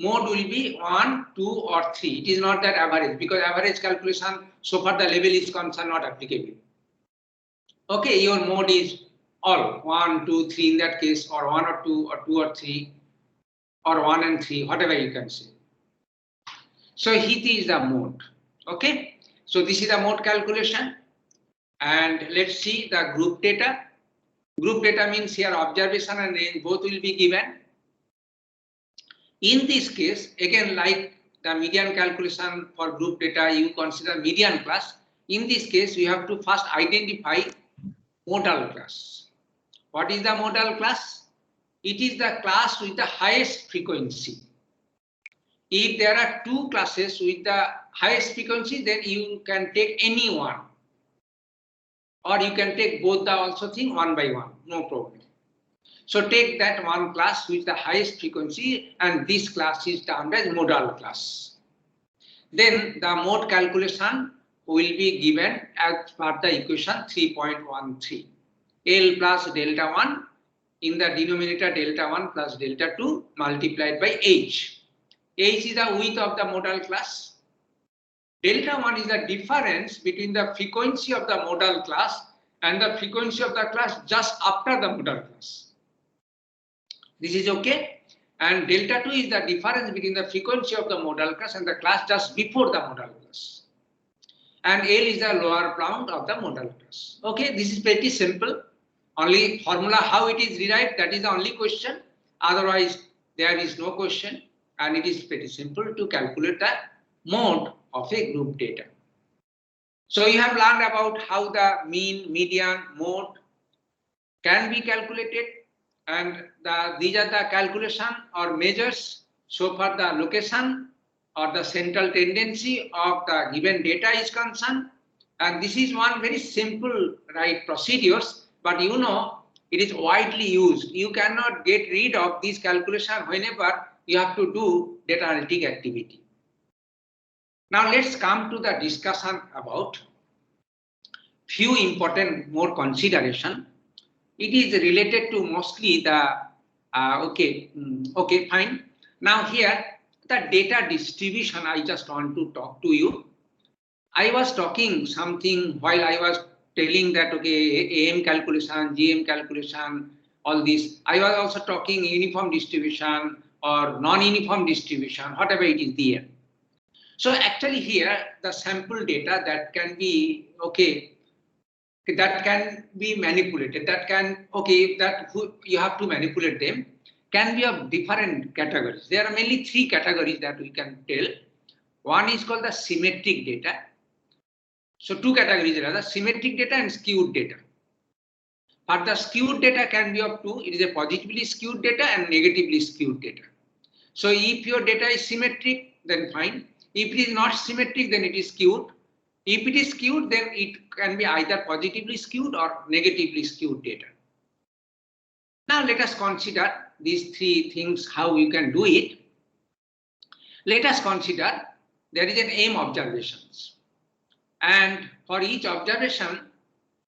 mode will be 1, 2 or 3. It is not that average, because average calculation so far the level is concerned not applicable. Okay, your mode is all 1, 2, 3 in that case, or 1 or 2 or 2 or 3 or 1 and 3, whatever you can say. So it is the mode. Okay, so this is the mode calculation. And let's see the group data. Group data means here observation and range both will be given. In this case, again, like the median calculation for group data, you consider median class. In this case, you have to first identify modal class. What is the modal class? It is the class with the highest frequency. If there are 2 classes with the highest frequency, then you can take any one. Or you can take both the also thing one by one, no problem. So take that one class with the highest frequency, and this class is termed as modal class. Then the mode calculation will be given as per the equation 3.13. L plus delta 1 in the denominator delta 1 plus delta 2 multiplied by H. H is the width of the modal class. Delta 1 is the difference between the frequency of the modal class and the frequency of the class just after the modal class. This is okay. And delta 2 is the difference between the frequency of the modal class and the class just before the modal class. and L is the lower bound of the modal class. Okay, this is pretty simple. Only formula how it is derived, that is the only question. Otherwise, there is no question, and it is pretty simple to calculate the mode of a group data. So you have learned about how the mean, median, mode can be calculated, and these are the calculation or measures. So for the location or the central tendency of the given data is concerned, and this is one very simple procedures, but you know it is widely used. You cannot get rid of this calculation whenever you have to do data analytic activity. Now let's come to the discussion about few important more consideration. It is related to mostly the okay, fine. Now here the data distribution I just want to talk to you. I was talking something while I was telling that okay, AM calculation, GM calculation, all this. I was also talking uniform distribution or non-uniform distribution, whatever it is there. So actually here the sample data that can be that can be manipulated, that can you have to manipulate them, can be of different categories. There are mainly three categories that we can tell. One is called the symmetric data. So two categories rather, symmetric data and skewed data. But the skewed data can be of two. It is a positively skewed data and negatively skewed data. So if your data is symmetric, then fine. If it is not symmetric, then it is skewed. If it is skewed, then it can be either positively skewed or negatively skewed data. Now let us consider these three things, how you can do it. Let us consider there is an M observations. And for each observation,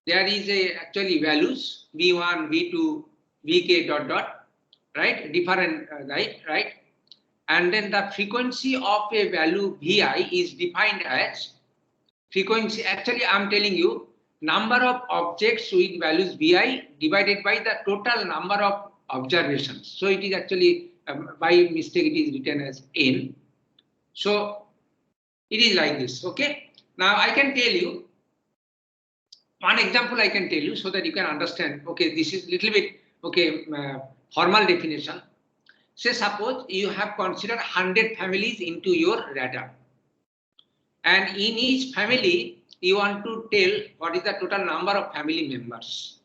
there is actually values V1, V2, Vk dot dot, right? Different, right? And then the frequency of a value Vi is defined as frequency. Actually, I'm telling you, number of objects with values Vi divided by the total number of observations. So it is actually, by mistake, it is written as N. So it is like this, okay? Now I can tell you, one example I can tell you so that you can understand, okay, this is little bit, okay, formal definition. Say suppose you have considered 100 families into your radar. And in each family, you want to tell what is the total number of family members.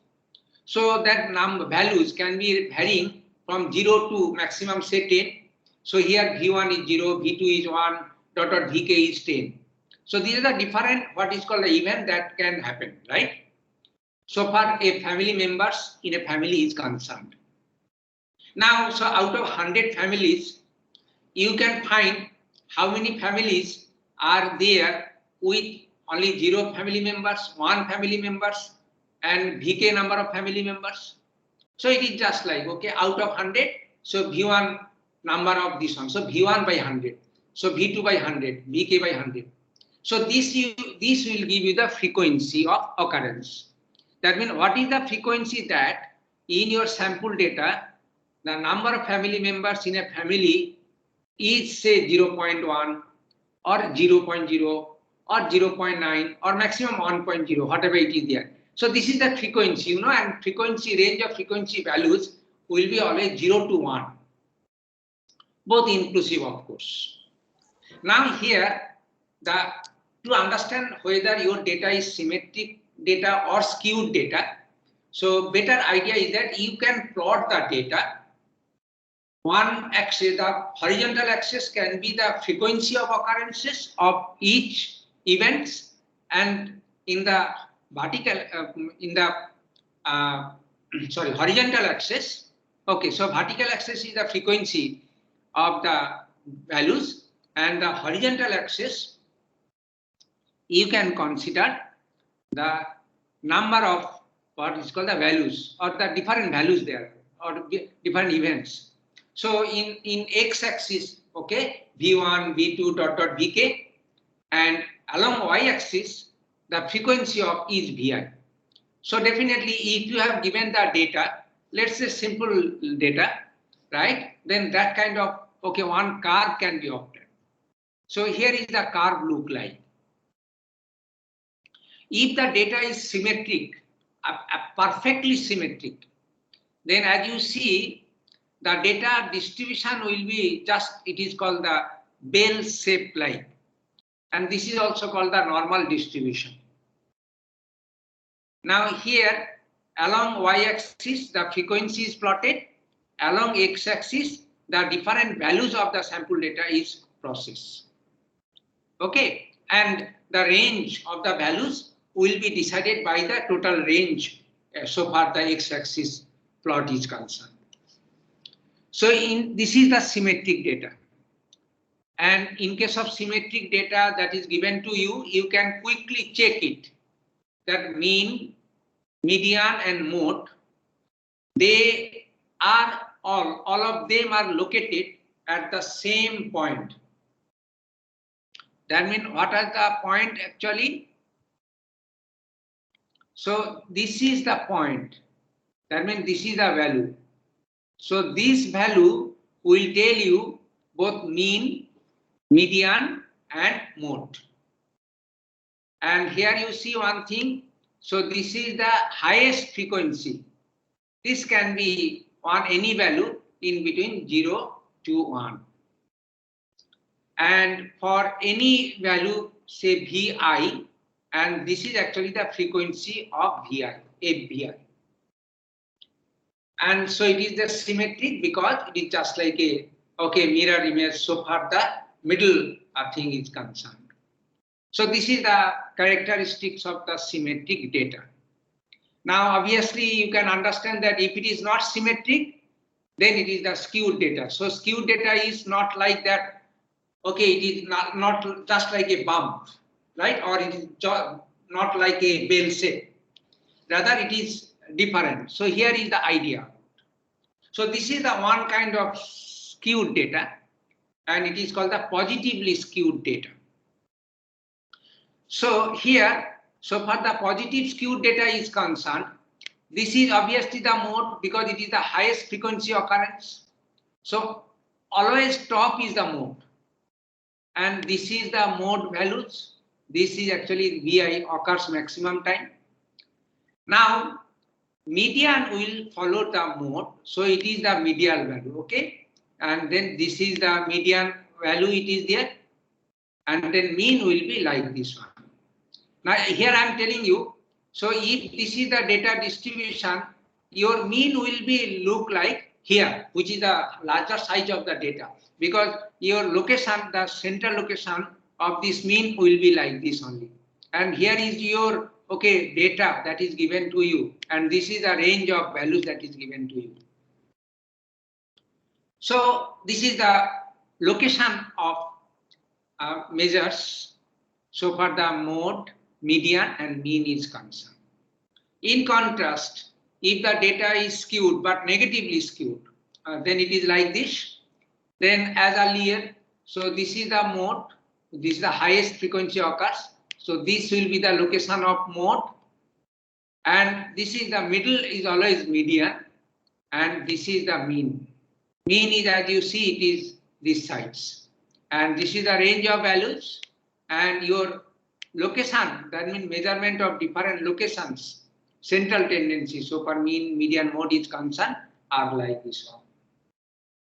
So that number values can be varying from 0 to maximum say 10. So here V1 is 0, V2 is 1, dot dot Vk is 10. So these are the different what is called the event that can happen, right? So far a family members in a family is concerned. Now, so out of 100 families, you can find how many families are there with only 0 family members, 1 family members, and Vk number of family members. So it is just like, okay, out of 100, so V1 number of this one, so V1 by 100, so V2 by 100, Vk by 100. So this will give you the frequency of occurrence. That means what is the frequency that in your sample data, the number of family members in a family is say 0.1 or 0.0 or 0.9 or maximum 1.0, whatever it is there. So this is the frequency, you know, and frequency range of frequency values will be always 0 to 1, both inclusive of course. Now here, to understand whether your data is symmetric data or skewed data, so better idea is that you can plot the data. One axis, the horizontal axis can be the frequency of occurrences of each events, and in the vertical, horizontal axis. Okay, so vertical axis is the frequency of the values, and the horizontal axis you can consider the number of what is called the values or the different values there or different events. So in x-axis, okay, V1, V2, dot dot Vk, and along y-axis the frequency of each Vi. So definitely, if you have given the data, let's say simple data, right? Then that kind of one curve can be obtained. So here is the curve look like. If the data is symmetric, perfectly symmetric, then as you see, the data distribution will be just, it is called the bell shape like. And this is also called the normal distribution. Now here, along y-axis, the frequency is plotted. Along x-axis, the different values of the sample data is processed. Okay, and the range of the values will be decided by the total range so far the x-axis plot is concerned. So this is the symmetric data. And in case of symmetric data that is given to you, you can quickly check it. That mean, median and mode, they are all of them are located at the same point. That means what are the point actually? So this is the point. That means this is the value. So this value will tell you both mean, median and mode. And here you see one thing. So this is the highest frequency. This can be on any value in between 0 to 1. And for any value, say Vi, and this is actually the frequency of Vi, FVI. And so it is the symmetric because it is just like a mirror image so far the middle thing is concerned. So this is the characteristics of the symmetric data. Now obviously you can understand that if it is not symmetric, then it is the skewed data. So skewed data is not like that. Okay, it is not just like a bump, right? Or it is not like a bell shape. Rather it is different. So here is the idea. So this is the one kind of skewed data, and it is called the positively skewed data. So here, so far the positive skewed data is concerned, this is obviously the mode because it is the highest frequency occurrence. So always top is the mode. And this is the mode values. This is actually Vi occurs maximum time. Now, median will follow the mode. So it is the medial value, okay? And then this is the median value, it is there. And then mean will be like this one. Now here I am telling you, so if this is the data distribution, your mean will be look like here, which is the larger size of the data, because your location, the central location of this mean will be like this only. And here is your data that is given to you, and this is the range of values that is given to you. So this is the location of measures so far the mode, median and mean is concerned. In contrast, if the data is skewed but negatively skewed, then it is like this. Then as earlier, so this is the mode, this is the highest frequency occurs. So this will be the location of mode, and this is the middle is always median, and this is the mean. Mean is, as you see, it is this size, and this is the range of values, and your location, that means measurement of different locations, central tendency, so for mean, median, mode is concerned, are like this one.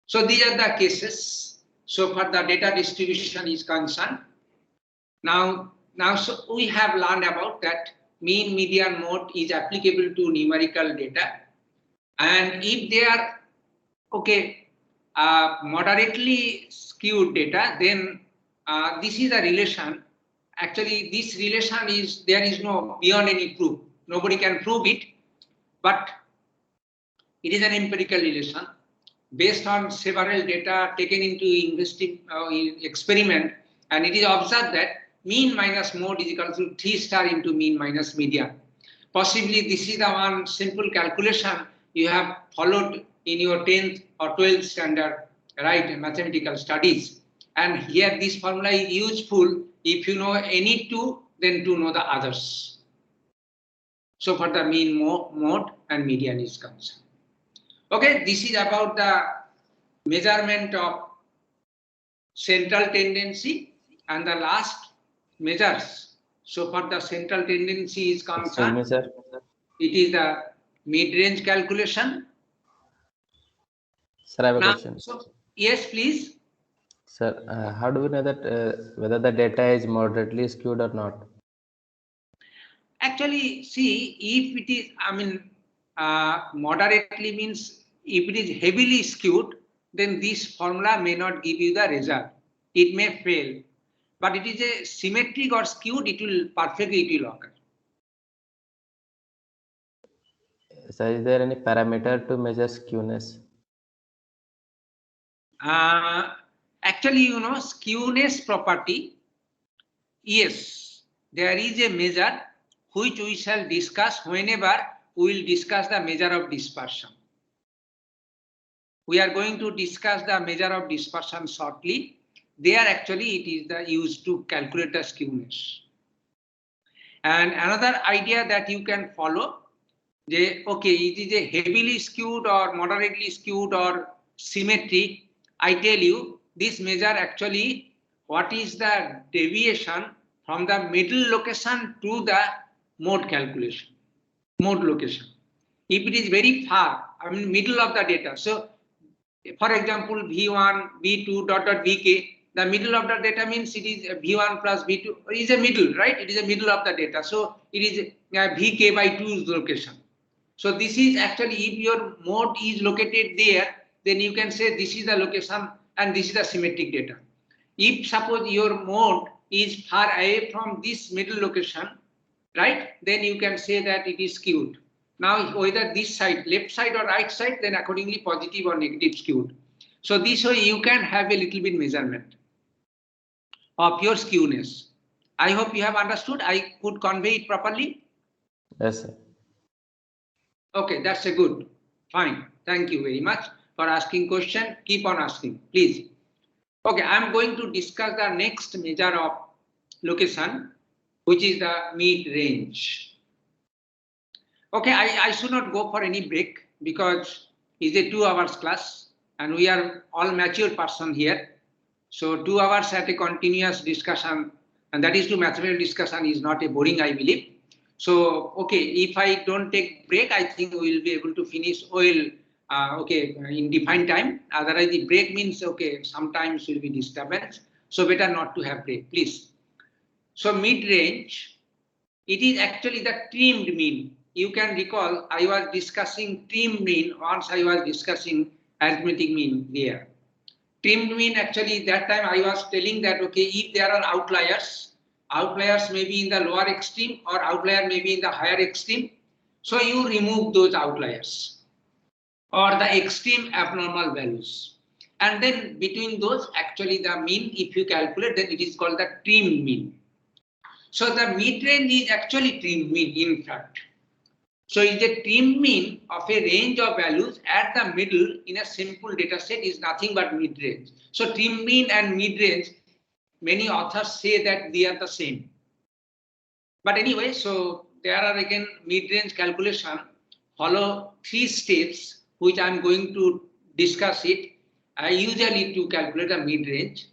So these are the cases, so far the data distribution is concerned. Now so we have learned about that mean, median, mode is applicable to numerical data, and if they are moderately skewed data, then this is a relation. Actually, this relation is, there is no beyond any proof. Nobody can prove it, but it is an empirical relation based on several data taken into experiment, and it is observed that mean minus mode is equal to 3 star into mean minus median. Possibly this is the one simple calculation you have followed in your 10th or 12th standard, right, mathematical studies. And here this formula is useful if you know any two, then to know the others. So for the mean, mode and median is concerned. Okay, this is about the measurement of central tendency, and the last measures So for the central tendency is Excuse me, concerned, sir. it is the mid-range calculation. Sir, I have a Now, question. so yes, please. Sir, how do we know that whether the data is moderately skewed or not? Actually, see, if it is, I mean, moderately means if it is heavily skewed, then this formula may not give you the result. It may fail. But it is a symmetric or skewed, it will perfectly it will occur. Sir, is there any parameter to measure skewness? Actually, you know, skewness property, yes, there is a measure which we shall discuss whenever we will discuss the measure of dispersion. We are going to discuss the measure of dispersion shortly. There actually it is the used to calculate the skewness. And another idea that you can follow, okay, it is a heavily skewed or moderately skewed or symmetric. I tell you, this measure actually what is the deviation from the middle location to the mode calculation, mode location. If it is very far, I mean middle of the data. So for example, V1, V2, dot, dot, Vk, the middle of the data means it is V1 plus V2, is a middle, right? It is a middle of the data. So it is Vk by 2's location. So this is actually, if your mode is located there, then you can say this is the location and this is the symmetric data. If suppose your mode is far away from this middle location, right, then you can say that it is skewed. Now, whether this side, left side or right side, then accordingly positive or negative skewed. So this way you can have a little bit measurement of your skewness. I hope you have understood. I could convey it properly. Yes, sir. Okay, that's a good. Fine. Thank you very much for asking question. Keep on asking, please. Okay, I'm going to discuss the next measure of location, which is the mid-range. Okay, I should not go for any break because it's a 2 hours class and we are all mature person here. So 2 hours at a continuous discussion, and that is to mathematical discussion is not a boring, I believe. So, okay, if I don't take break, I think we will be able to finish well, okay, in defined time. Otherwise, the break means, okay, sometimes will be disturbance. So better not to have break, please. So mid-range, it is actually the trimmed mean. You can recall I was discussing trimmed mean once I was discussing arithmetic mean there. Trimmed mean actually that time I was telling that, okay, if there are outliers, outliers may be in the lower extreme or outlier may be in the higher extreme. So you remove those outliers or the extreme abnormal values. And then between those, actually the mean, if you calculate, then it is called the trimmed mean. So the mid-range is actually trimmed mean in fact. So it's a trimmed mean of a range of values at the middle in a simple data set is nothing but mid-range. So trimmed mean and mid-range, many authors say that they are the same. But anyway, so there are again mid-range calculation, follow 3 steps which I am going to discuss it. Usually to calculate a mid-range.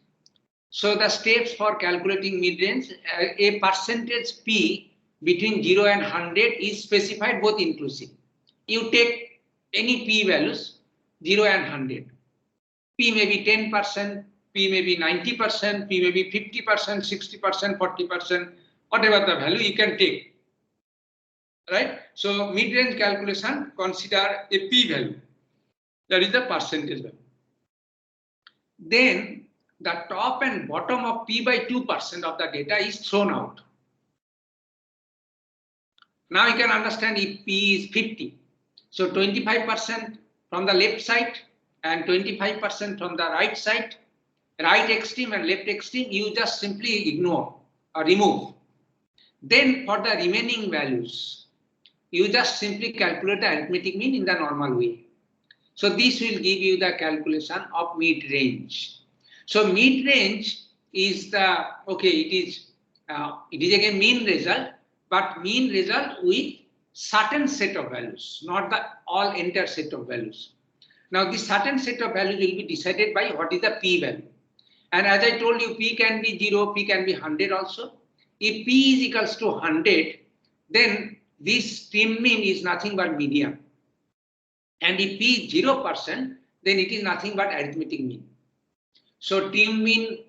So the steps for calculating mid-range, a percentage P between 0 and 100 is specified both inclusive. You take any P values, 0 and 100. P may be 10%, P may be 90%, P may be 50%, 60%, 40%, whatever the value you can take. Right? So mid-range calculation consider a P value. That is the percentage value. Then the top and bottom of P by 2% of the data is thrown out. Now you can understand if P is 50. So 25% from the left side and 25% from the right side, right extreme and left extreme, you just simply ignore or remove. Then for the remaining values, you just simply calculate the arithmetic mean in the normal way. So this will give you the calculation of mid-range. So mid-range is the, okay, it is again mean result, but mean result with certain set of values, not the all entire set of values. Now this certain set of values will be decided by what is the P value. And as I told you, P can be 0, P can be 100 also. if P is equals to 100, then this team mean is nothing but median. And if P is 0%, then it is nothing but arithmetic mean. So team mean,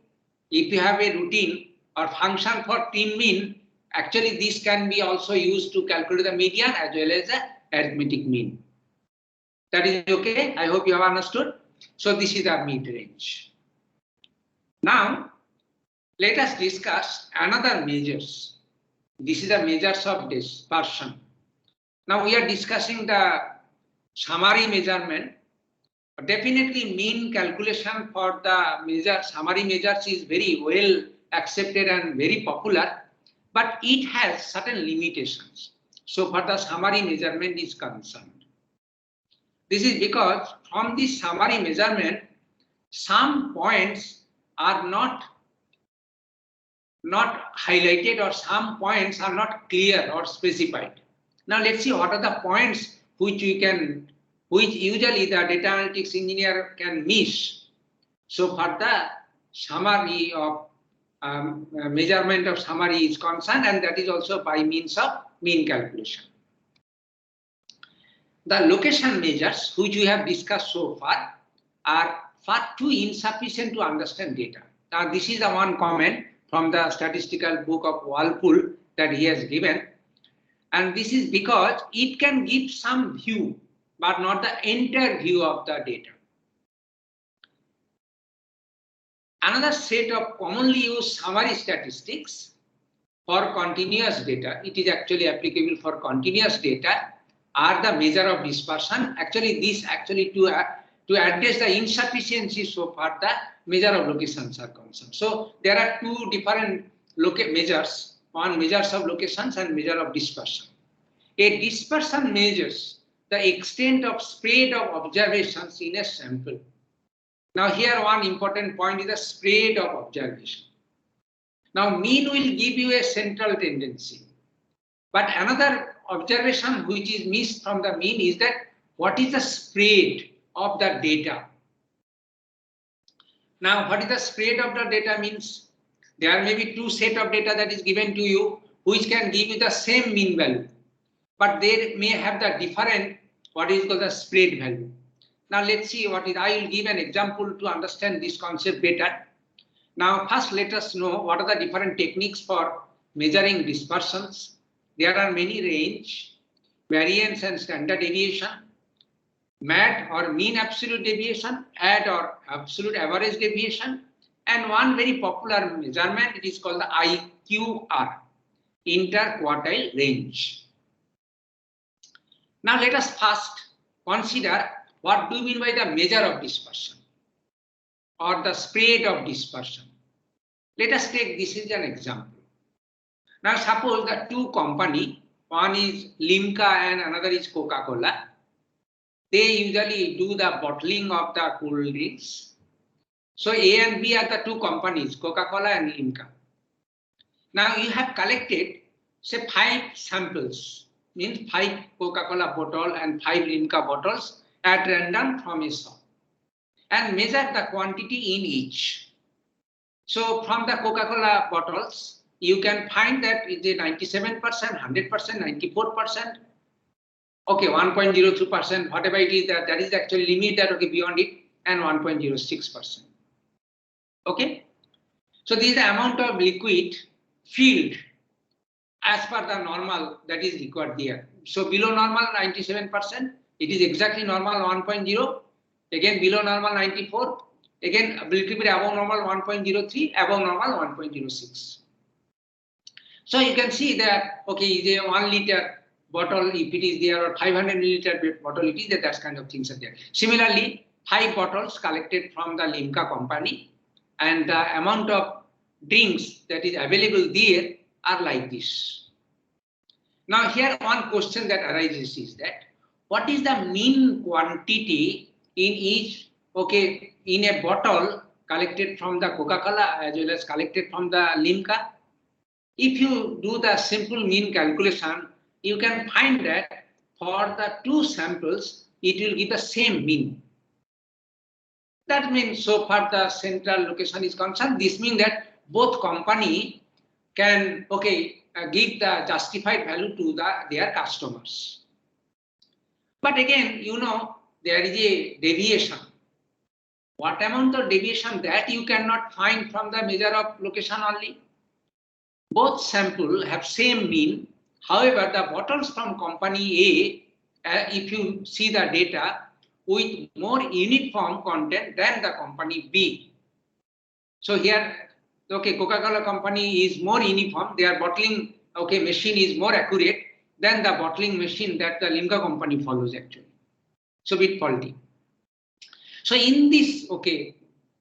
if you have a routine or function for team mean, actually this can be also used to calculate the median as well as the arithmetic mean. That is okay. I hope you have understood. So this is the mid-range. Now, let us discuss another measures. This is the measures of dispersion. Now we are discussing the summary measurement. Definitely mean calculation for the summary measures is very well accepted and very popular, but it has certain limitations. So for the summary measurement is concerned. This is because from this summary measurement, some points are not highlighted or some points are not clear or specified. Now let's see what are the points which usually the data analytics engineer can miss. So for the summary of measurement of summary is concerned, and that is also by means of mean calculation. The location measures which we have discussed so far are far too insufficient to understand data. Now this is the one comment from the statistical book of Walpole that he has given, and this is because it can give some view but not the entire view of the data. Another set of commonly used summary statistics for continuous data, it is actually applicable for continuous data, are the measure of dispersion. Actually this to address the insufficiency so far the measure of locations are concerned. So there are two different measures, one measures of locations and measure of dispersion. A dispersion measures the extent of spread of observations in a sample. Now here one important point is the spread of observation. Now mean will give you a central tendency, but another observation which is missed from the mean is that what is the spread of the data. Now what is the spread of the data means? There may be two set of data that is given to you which can give you the same mean value, but they may have the different what is called the spread value. Now let's see what is. I will give an example to understand this concept better. Now first let us know what are the different techniques for measuring dispersions. There are many: range, variance and standard deviation, MAD or mean absolute deviation, AD or absolute average deviation, and one very popular measurement, it is called the IQR, interquartile range. Now let us first consider what do you mean by the measure of dispersion or the spread of dispersion. Let us take this as an example. Now suppose the two companies, one is Limca and another is Coca-Cola. They usually do the bottling of the cool drinks. So A and B are the two companies, Coca-Cola and Limca. Now you have collected say 5 samples, means 5 Coca-Cola bottle and 5 Limca bottles at random from a shop, and measure the quantity in each. So from the Coca-Cola bottles, you can find that it is 97%, 100%, 94%, okay, 1.03%, whatever it is, that is actually limit that, okay, beyond it, and 1.06%. Okay, so this is the amount of liquid filled as per the normal that is required there. So below normal 97%, it is exactly normal 1.0, again below normal 94, again a little bit above normal 1.03, above normal 1.06. So you can see that, okay, is a 1 liter bottle, if it is there, or 500 milliliter bottle, it is there, that kind of things are there. Similarly, 5 bottles collected from the Limca company, and the amount of drinks that is available there are like this. Now here one question that arises is that what is the mean quantity in each, okay, in a bottle collected from the Coca-Cola as well as collected from the Limca? If you do the simple mean calculation, you can find that for the 2 samples, it will give the same mean. That means so far the central location is concerned. This means that both company can give the justified value to their customers. But again, you know, there is a deviation. What amount of deviation that you cannot find from the measure of location only? Both sample have same mean. However, the bottles from company A, if you see the data, with more uniform content than the company B. So here, Coca-Cola company is more uniform. Their bottling, machine is more accurate than the bottling machine that the Limca company follows actually. So bit faulty. So in this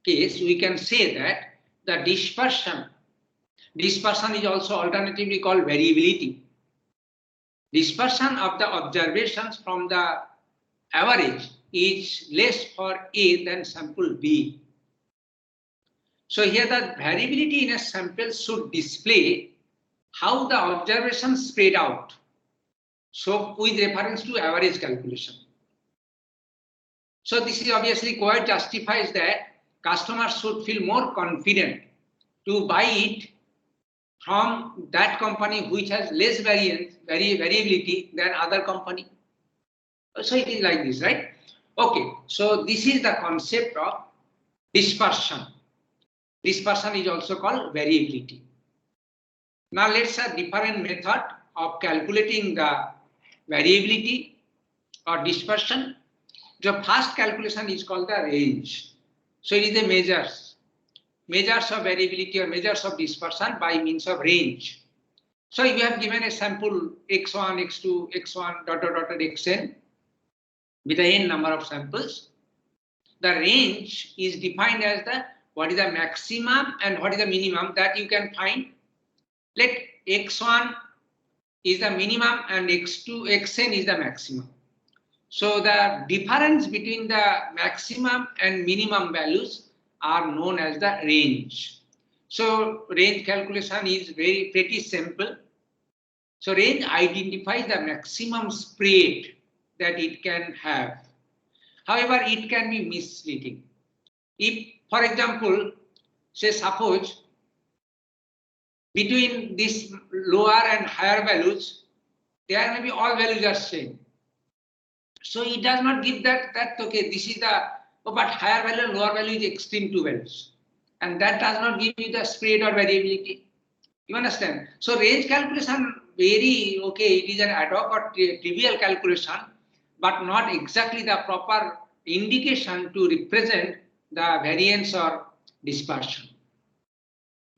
case, we can say that the dispersion is also alternatively called variability. Dispersion of the observations from the average is less for A than sample B. So here the variability in a sample should display how the observations spread out. So with reference to average calculation. So this is obviously quite justifies that customers should feel more confident to buy it from that company which has less variability than other company. So it is like this, right? Okay, so this is the concept of dispersion. Dispersion is also called variability. Now let's have different method of calculating the variability or dispersion. The first calculation is called the range. So it is the measures of variability or measures of dispersion by means of range. So you have given a sample x1, x2, x1, xn with the n number of samples. The range is defined as what is the maximum and what is the minimum that you can find. Let x1 is the minimum and x2, xn is the maximum. So the difference between the maximum and minimum values are known as the range. So range calculation is pretty simple. So range identifies the maximum spread that it can have. However, it can be misleading. If, for example, say suppose between these lower and higher values, there may be all values are same. So it does not give that this is the, but higher value and lower value is extreme two values. And that does not give you the spread or variability. You understand? So range calculation it is an ad hoc or trivial calculation, but not exactly the proper indication to represent the variance or dispersion.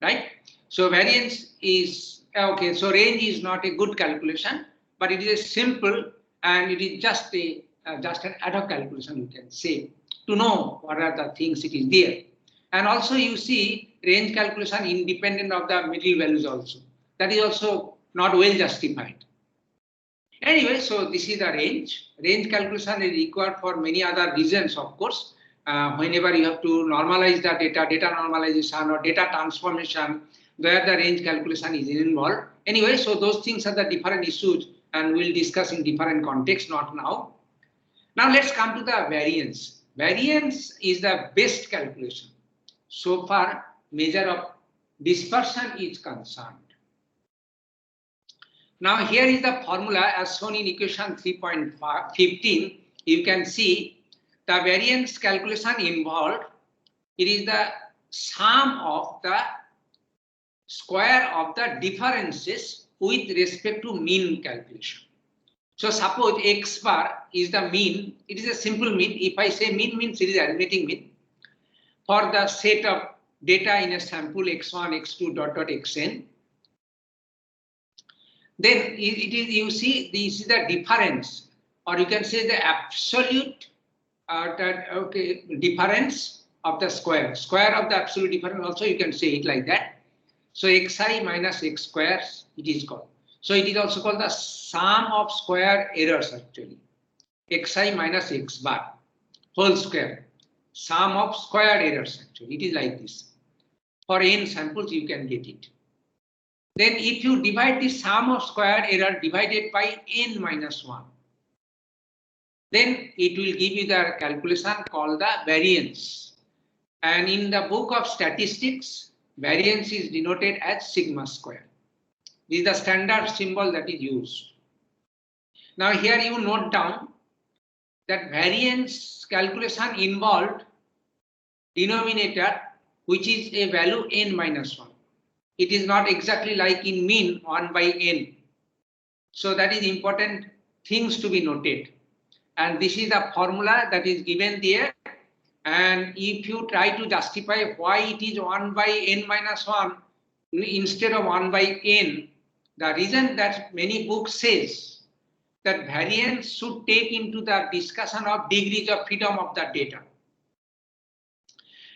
Right? So variance is, so range is not a good calculation, but it is a simple and it is just an ad hoc calculation, you can say, to know what are the things it is there. And also you see range calculation independent of the middle values also. That is also not well justified. Anyway, so this is the range. Range calculation is required for many other reasons, of course. Whenever you have to normalize the data normalization or data transformation, where the range calculation is involved. Anyway, so those things are the different issues and we'll discuss in different contexts, not now. Now let's come to the variance. Variance is the best calculation so far measure of dispersion is concerned. Now here is the formula as shown in equation 3.15. You can see the variance calculation involved. It is the sum of the square of the differences with respect to mean calculation. So suppose x bar is the mean. It is a simple mean. If I say mean means it is arithmetic mean for the set of data in a sample x1, x2, xn. Then it is, you see, this is the difference, or you can say the absolute difference of the square of the absolute difference. Also, you can say it like that. So xi minus x squares it is called. So it is also called the sum of square errors actually. Xi minus x bar whole square, sum of square errors actually. It is like this. For n samples you can get it. Then if you divide the sum of square error divided by n minus 1, then it will give you the calculation called the variance. And in the book of statistics, variance is denoted as sigma square. This is the standard symbol that is used. Now here you note down that variance calculation involved denominator, which is a value n minus 1. It is not exactly like in mean 1 by n. So that is important things to be noted. And this is the formula that is given there. And if you try to justify why it is 1 by n minus 1 instead of 1 by n, the reason that many books says that variance should take into the discussion of degrees of freedom of the data.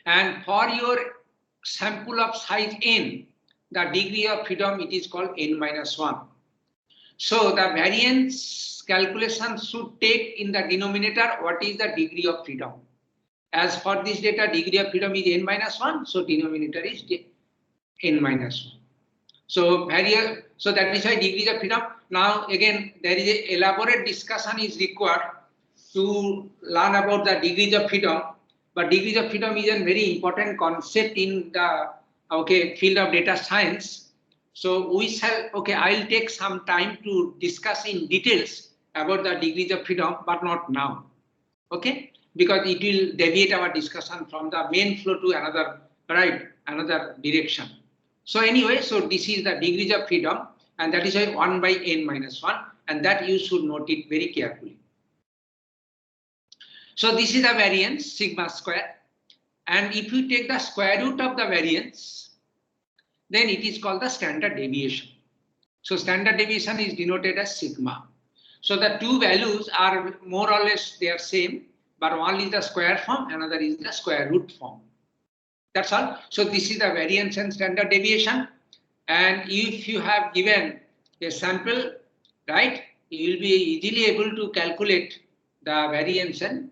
And for your sample of size n, the degree of freedom, it is called n minus 1. So the variance calculation should take in the denominator what is the degree of freedom. As for this data, degree of freedom is n minus 1, so denominator is n minus 1. So that is why degrees of freedom. Now again, there is a elaborate discussion is required to learn about the degrees of freedom. But degrees of freedom is a very important concept in the field of data science. So we shall I'll take some time to discuss in details about the degrees of freedom, but not now. Okay, because it will deviate our discussion from the main flow to another direction. So anyway, so this is the degrees of freedom, and that is why 1 by n minus 1, and that you should note it very carefully. So this is the variance sigma square, and if you take the square root of the variance, then it is called the standard deviation. So standard deviation is denoted as sigma. So the two values are more or less they are same, but one is the square form, another is the square root form. That's all. So this is the variance and standard deviation. And if you have given a sample, right, you will be easily able to calculate the variance and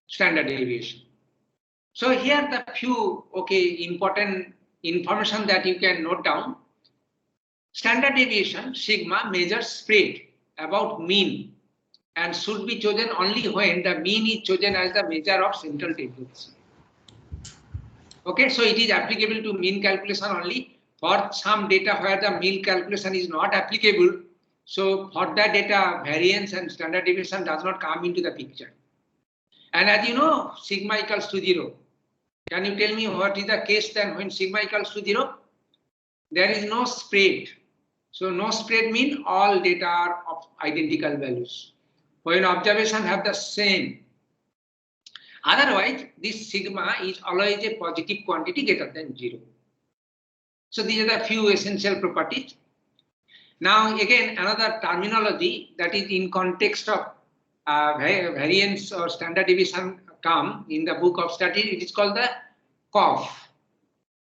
standard deviation. So here the few important information that you can note down. Standard deviation sigma measures spread about mean and should be chosen only when the mean is chosen as the measure of central tendency. Okay, so it is applicable to mean calculation only. For some data where the mean calculation is not applicable, so for that data variance and standard deviation does not come into the picture. And as you know, sigma equals to 0. Can you tell me what is the case then when sigma equals to 0? There is no spread. So no spread means all data are of identical values. When observation have the same. Otherwise, this sigma is always a positive quantity greater than 0. So these are the few essential properties. Now again, another terminology that is in context of variance or standard deviation come in the book of studies, it is called the COV.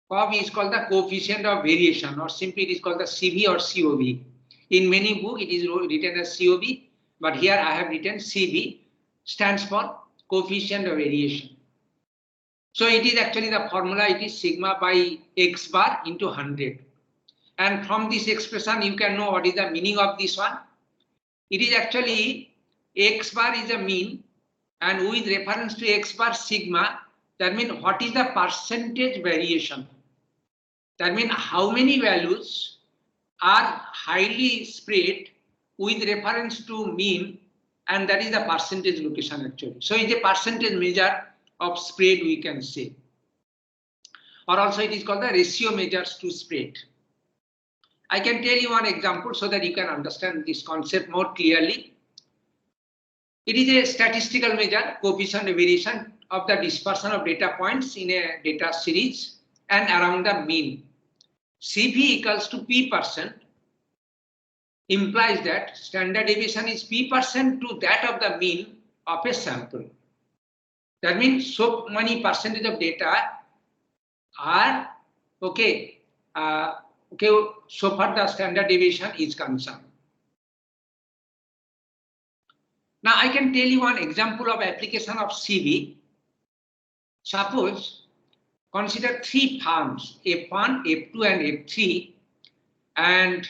COV is called the coefficient of variation, or simply it is called the CV or COV. In many books it is written as COV, but here I have written CV, stands for coefficient of variation. So it is actually the formula, it is sigma by x bar into 100. And from this expression you can know what is the meaning of this one. It is actually x bar is a mean, and with reference to x bar sigma, that means what is the percentage variation. That means how many values are highly spread with reference to mean, and that is the percentage location actually. So it's a percentage measure of spread, we can say. Or also it is called the ratio measures to spread. I can tell you one example so that you can understand this concept more clearly. It is a statistical measure, coefficient of variation of the dispersion of data points in a data series and around the mean. CV equals to P% implies that standard deviation is P% to that of the mean of a sample. That means so many percentage of data are so far the standard deviation is concerned. Now I can tell you one example of application of CV. Suppose consider three firms, F1, F2 and F3, and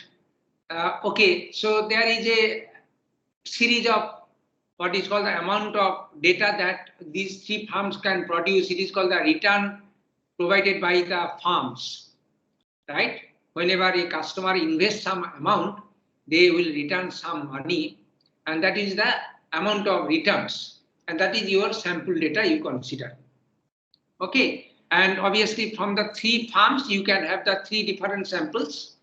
so there is a series of what is called the amount of data that these three firms can produce. It is called the return provided by the firms, right? Whenever a customer invests some amount, they will return some money, and that is the amount of returns, and that is your sample data you consider. Okay, and obviously from the 3 firms you can have the 3 different samples,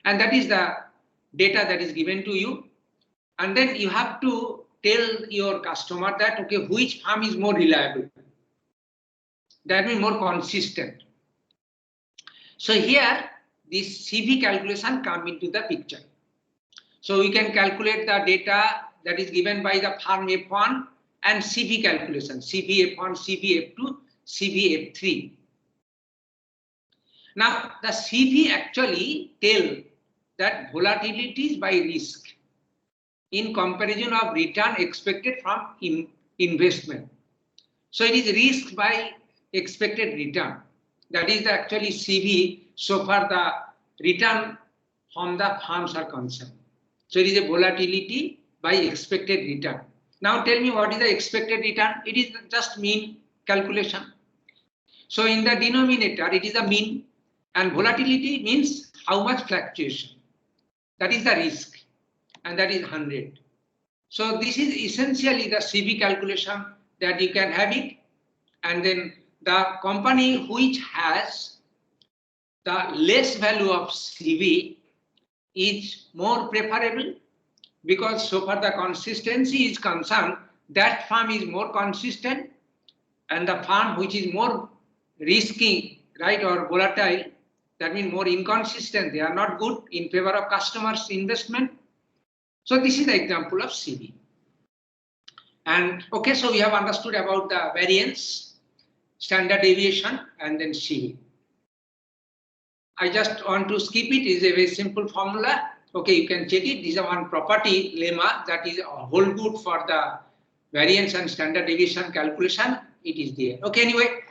and that is the data that is given to you, and then you have to tell your customer that, okay, which firm is more reliable, that means more consistent. So here this CV calculation come into the picture. So we can calculate the data that is given by the firm F1 and CV calculation, CV F1, CV F2, CV F3. Now the CV actually tell that volatilities by risk in comparison of return expected from investment. So it is risk by expected return. That is actually CV so far the return from the firms are concerned. So it is a volatility by expected return. Now tell me what is the expected return? It is just mean calculation. So in the denominator it is the mean, and volatility means how much fluctuation. That is the risk, and that is 100. So this is essentially the CV calculation that you can have it, and then the company which has the less value of CV is more preferable, because so far the consistency is concerned, that firm is more consistent, and the firm which is more risky, right, or volatile, that means more inconsistent, they are not good in favor of customers' investment. So this is the example of CV. And okay, so we have understood about the variance, standard deviation, and then CV. I just want to skip it. It is a very simple formula. Okay, you can check it. This is one property lemma that is a whole good for the variance and standard deviation calculation. It is there. Okay, anyway,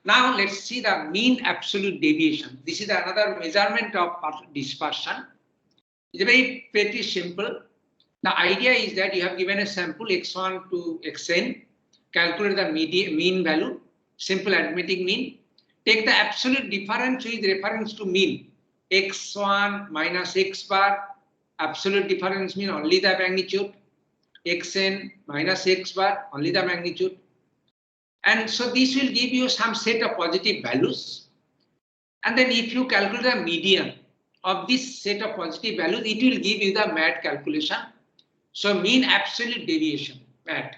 now let's see the mean absolute deviation. This is another measurement of dispersion. It's very pretty simple. The idea is that you have given a sample x1 to xn, calculate the mean value, simple arithmetic mean. Take the absolute difference with reference to mean, x1 minus x bar, absolute difference mean only the magnitude, xn minus x bar, only the magnitude. And so this will give you some set of positive values. And then if you calculate the median of this set of positive values, it will give you the MAD calculation. So mean absolute deviation, MAD.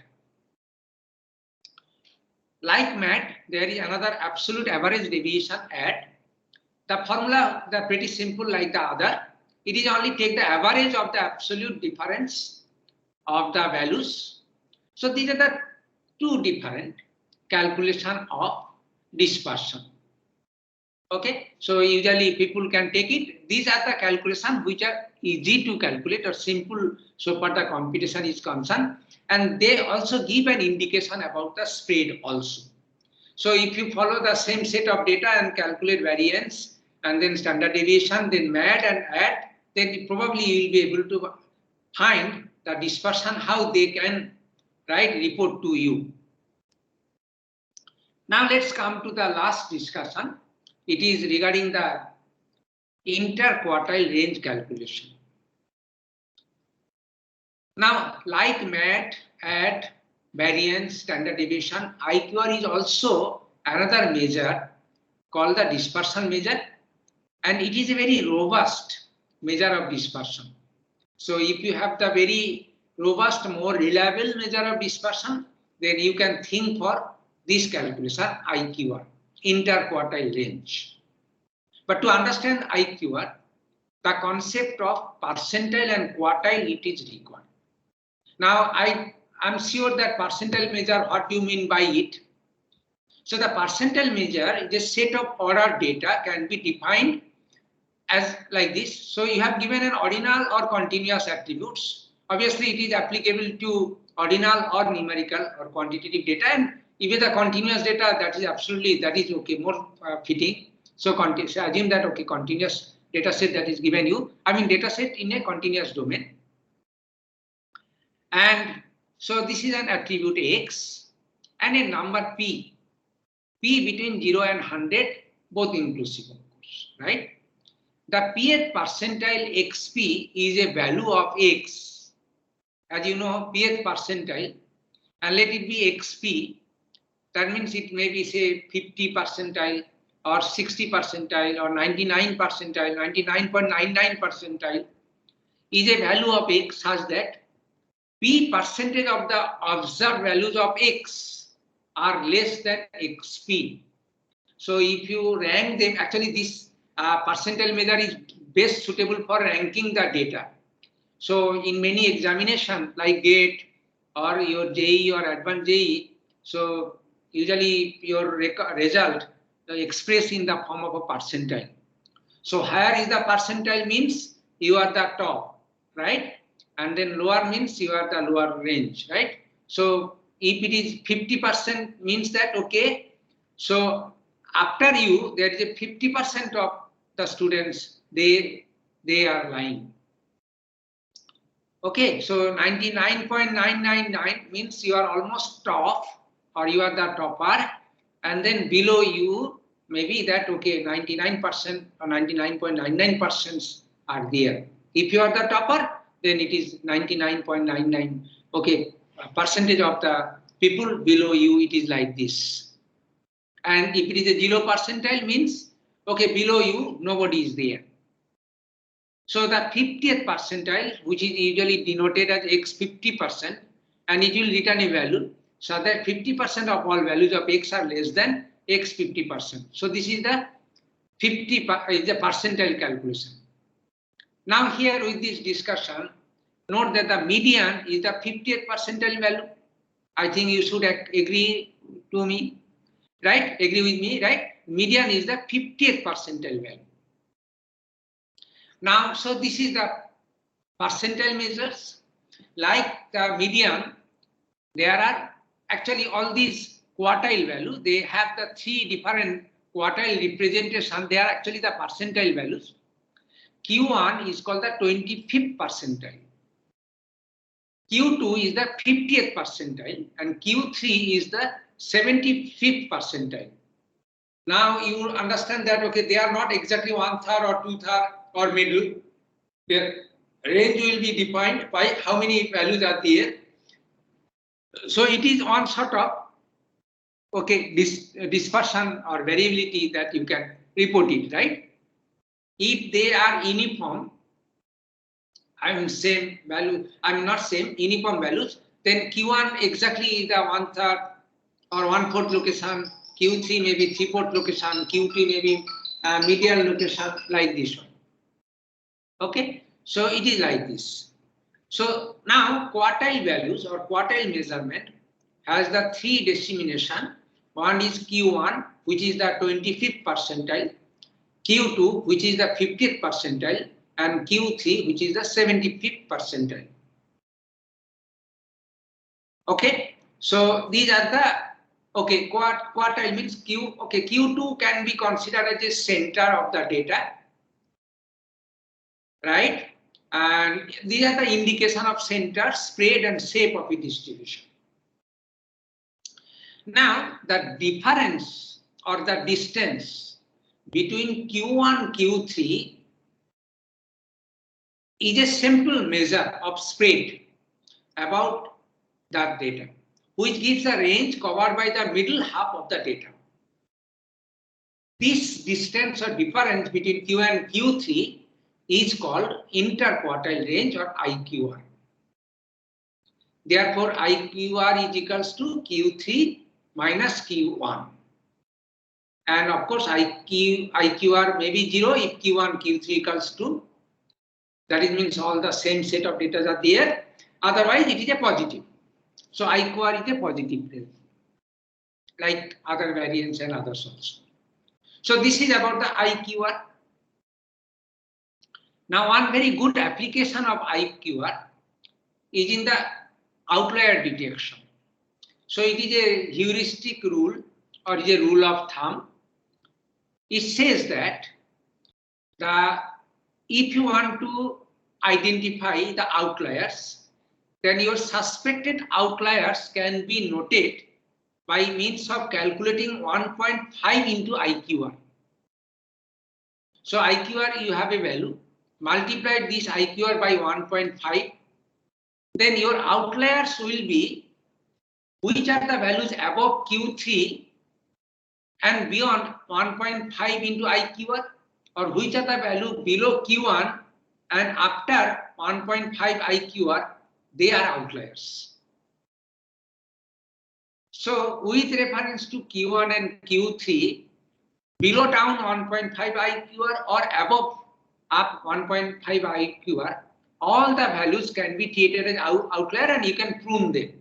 Like MAD, there is another absolute average deviation AD. The formula is pretty simple like the other. It is only take the average of the absolute difference of the values. So these are the 2 different calculation of dispersion. Okay, so usually people can take it. These are the calculations which are easy to calculate or simple so far the computation is concerned, and they also give an indication about the spread also. So if you follow the same set of data and calculate variance and then standard deviation, then MAD and AD, then probably you will be able to find the dispersion, how they can, right, report to you. Now let's come to the last discussion. It is regarding the interquartile range calculation. Now, like MAD, AD, variance, standard deviation, IQR is also another measure called the dispersion measure, and it is a very robust measure of dispersion. So if you have the very robust, more reliable measure of dispersion, then you can think for this calculation, IQR, interquartile range. But to understand IQR, the concept of percentile and quartile, it is required. Now, I'm sure that percentile measure, what do you mean by it? So the percentile measure is a set of ordered data, can be defined as like this. So you have given an ordinal or continuous attributes. Obviously, it is applicable to ordinal or numerical or quantitative data, and even the continuous data, that is absolutely, that is okay, more fitting. So assume that, okay, continuous data set that is given you, I mean data set in a continuous domain. And so this is an attribute X and a number P. P between 0 and 100, both inclusive, of course, right? The pth percentile xp is a value of x. As you know, pth percentile, and let it be xp. That means it may be, say, 50 percentile or 60 percentile or 99 percentile, 99.99 percentile is a value of x such that p percentage of the observed values of x are less than xp. So if you rank them, actually this percentile measure is best suitable for ranking the data. So in many examinations like GATE or your JEE or Advanced JEE, so usually your result expressed in the form of a percentile. So higher is the percentile means you are the top, right? And then lower means you are the lower range, right? So if it is 50% means that, okay, so after you, there is a 50% of the students, they are lying. Okay, so 99.999 means you are almost top, or you are the topper, and then below you, maybe that, okay, 99% or 99.99% are there. If you are the topper, then it is 99.99. Okay, percentage of the people below you, it is like this. And if it is a 0 percentile means, okay, below you, nobody is there. So the 50th percentile, which is usually denoted as x 50%, and it will return a value, so that 50% of all values of x are less than x 50%. So this is the 50 is the percentile calculation. Now here with this discussion, note that the median is the 50th percentile value. I think you should agree to me, right? Agree with me, right? Median is the 50th percentile value. Now, so this is the percentile measures. Like the median, there are actually all these quartile values. They have the 3 different quartile representation. They are actually the percentile values. Q1 is called the 25th percentile. Q2 is the 50th percentile, and Q3 is the 75th percentile. Now you understand that, okay, they are not exactly 1/3 or 2/3 or middle. Their range will be defined by how many values are there. So it is on sort of, okay, dispersion or variability that you can report it, right? If they are uniform, I mean same value, I'm not same, uniform values, then Q1 exactly is the 1/3 or 1/4 location, Q3 maybe 3/4 location, Q2 maybe median location, like this one. Okay, so it is like this. So now quartile values or quartile measurement has the 3 dissemination. One is Q1, which is the 25th percentile, Q2, which is the 50th percentile, and Q3, which is the 75th percentile. Okay, so these are the, okay, quartile means Q, okay, Q2 can be considered as a center of the data, right? And these are the indication of center, spread, and shape of a distribution. Now, the difference or the distance between Q1 Q3 is a simple measure of spread about that data, which gives a range covered by the middle half of the data. This distance or difference between Q and Q3 is called interquartile range or IQR. Therefore, IQR is equals to Q3 minus Q1. And of course, IQR may be 0 if Q1, Q3 equals to, that it means all the same set of data are there. Otherwise, it is a positive. So IQR is a positive range, like other variants and others also. So this is about the IQR. Now, one very good application of IQR is in the outlier detection. So it is a heuristic rule or is a rule of thumb. It says that if you want to identify the outliers, then your suspected outliers can be noted by means of calculating 1.5 into IQR. So IQR, you have a value, multiply this IQR by 1.5, then your outliers will be which are the values above Q3 and beyond 1.5 into IQR, or which are the value below Q1 and after 1.5 IQR, they are outliers. So with reference to Q1 and Q3, below down 1.5 IQR or above up 1.5 IQR, all the values can be treated as outlier and you can prune them.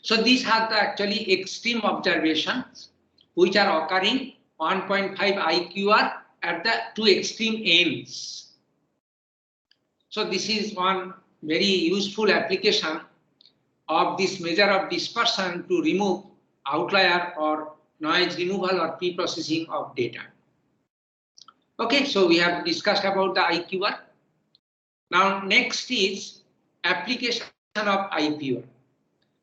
So these are the actually extreme observations which are occurring 1.5 IQR at the two extreme ends. So this is one very useful application of this measure of dispersion to remove outlier or noise removal or pre-processing of data. Okay, so we have discussed about the IQR. Now next is application of IQR.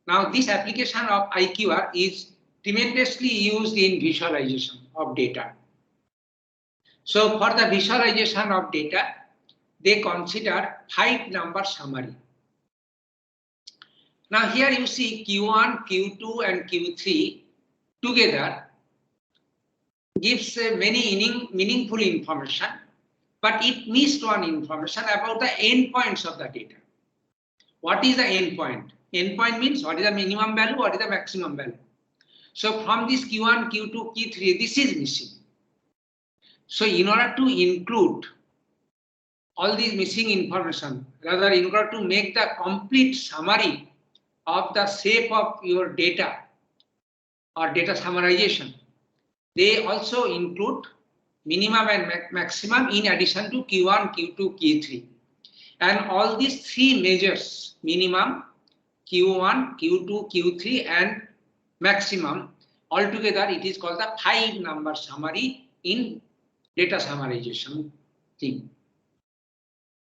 Now this application of IQR is tremendously used in visualization of data. So for the visualization of data, they consider 5-number summary. Now here you see Q1, Q2 and Q3 together gives many meaningful information, but it missed one information about the endpoints of the data. What is the endpoint? Endpoint means what is the minimum value, what is the maximum value. So from this Q1, Q2, Q3, this is missing. So in order to include all these missing information, rather in order to make the complete summary of the shape of your data or data summarization, they also include minimum and maximum in addition to Q1, Q2, Q3. And all these three measures, minimum, Q1, Q2, Q3 and maximum, altogether it is called the 5-number summary in data summarization thing.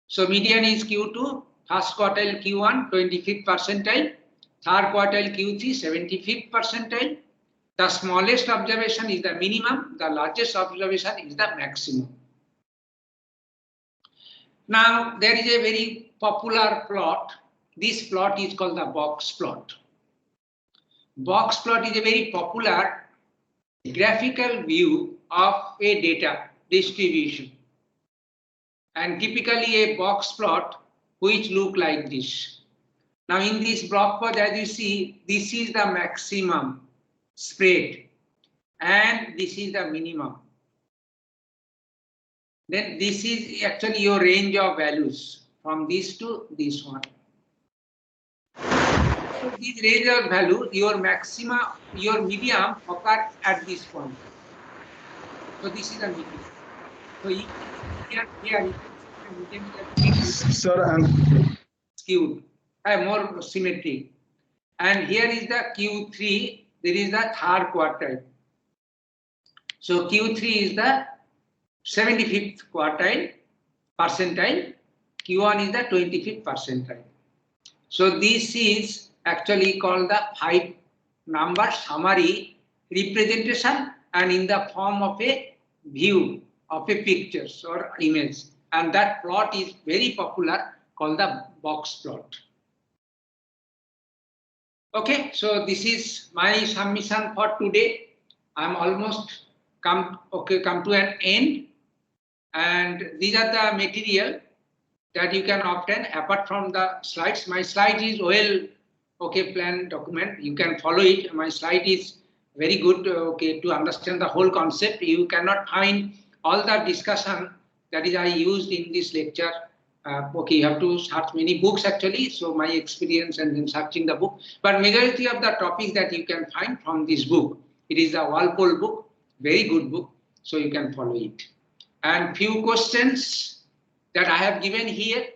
So median is Q2, first quartile Q1, 25th percentile, third quartile Q3, 75th percentile. The smallest observation is the minimum, the largest observation is the maximum. Now there is a very popular plot. This plot is called the box plot. Box plot is a very popular graphical view of a data distribution. And typically a box plot which look like this. Now in this box plot, as you see, this is the maximum spread and this is the minimum. Then this is actually your range of values from this to this one. So this range of value, your maxima, your medium occur at this point. So this is the medium. So here Sir, I'm skewed, more symmetric. And here is the Q3, there is the third quartile. So Q3 is the 75th quartile percentile, Q1 is the 25th percentile. So this is actually called the 5-number summary representation and in the form of a view of a pictures or image. And that plot is very popular, called the box plot. Okay, so this is my submission for today. I'm almost come to an end. And these are the material that you can obtain apart from the slides. My slide is planned document. You can follow it. My slide is very good to understand the whole concept. You cannot find all the discussion that is I used in this lecture. You have to search many books actually. So my experience and then searching the book. But majority of the topics that you can find from this book. It is a Walpole book, very good book. So you can follow it. And few questions that I have given here,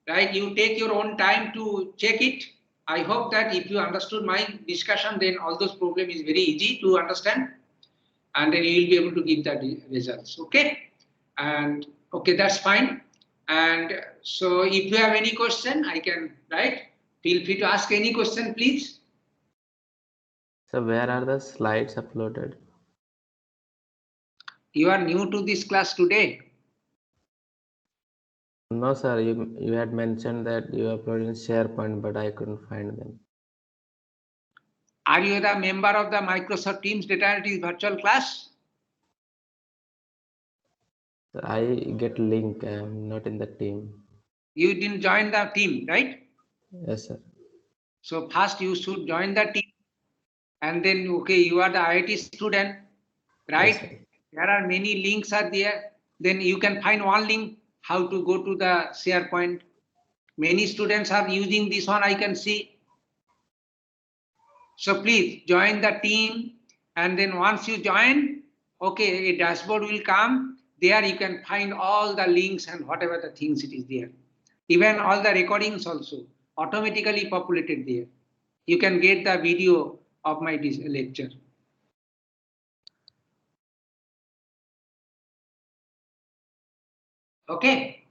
right? You take your own time to check it. I hope that if you understood my discussion, then all those problems is very easy to understand. And then you will be able to give the results, okay? And okay, that's fine. And so if you have any question, I can, right? Feel free to ask any question, please. So where are the slides uploaded? You are new to this class today. No, sir. You had mentioned that you uploaded in SharePoint, but I couldn't find them. Are you the member of the Microsoft Teams Data Analytics virtual class? So I get link. I am not in the team. You didn't join the team, right? Yes, sir. So first you should join the team, and then, okay, you are the IIT student, right? Yes, sir. There are many links are there. Then you can find one link how to go to the SharePoint. Many students are using this one, I can see. So please join the team, and then once you join, okay, a dashboard will come. There you can find all the links and whatever the things it is there. Even all the recordings also automatically populated there. You can get the video of my lecture. Okay.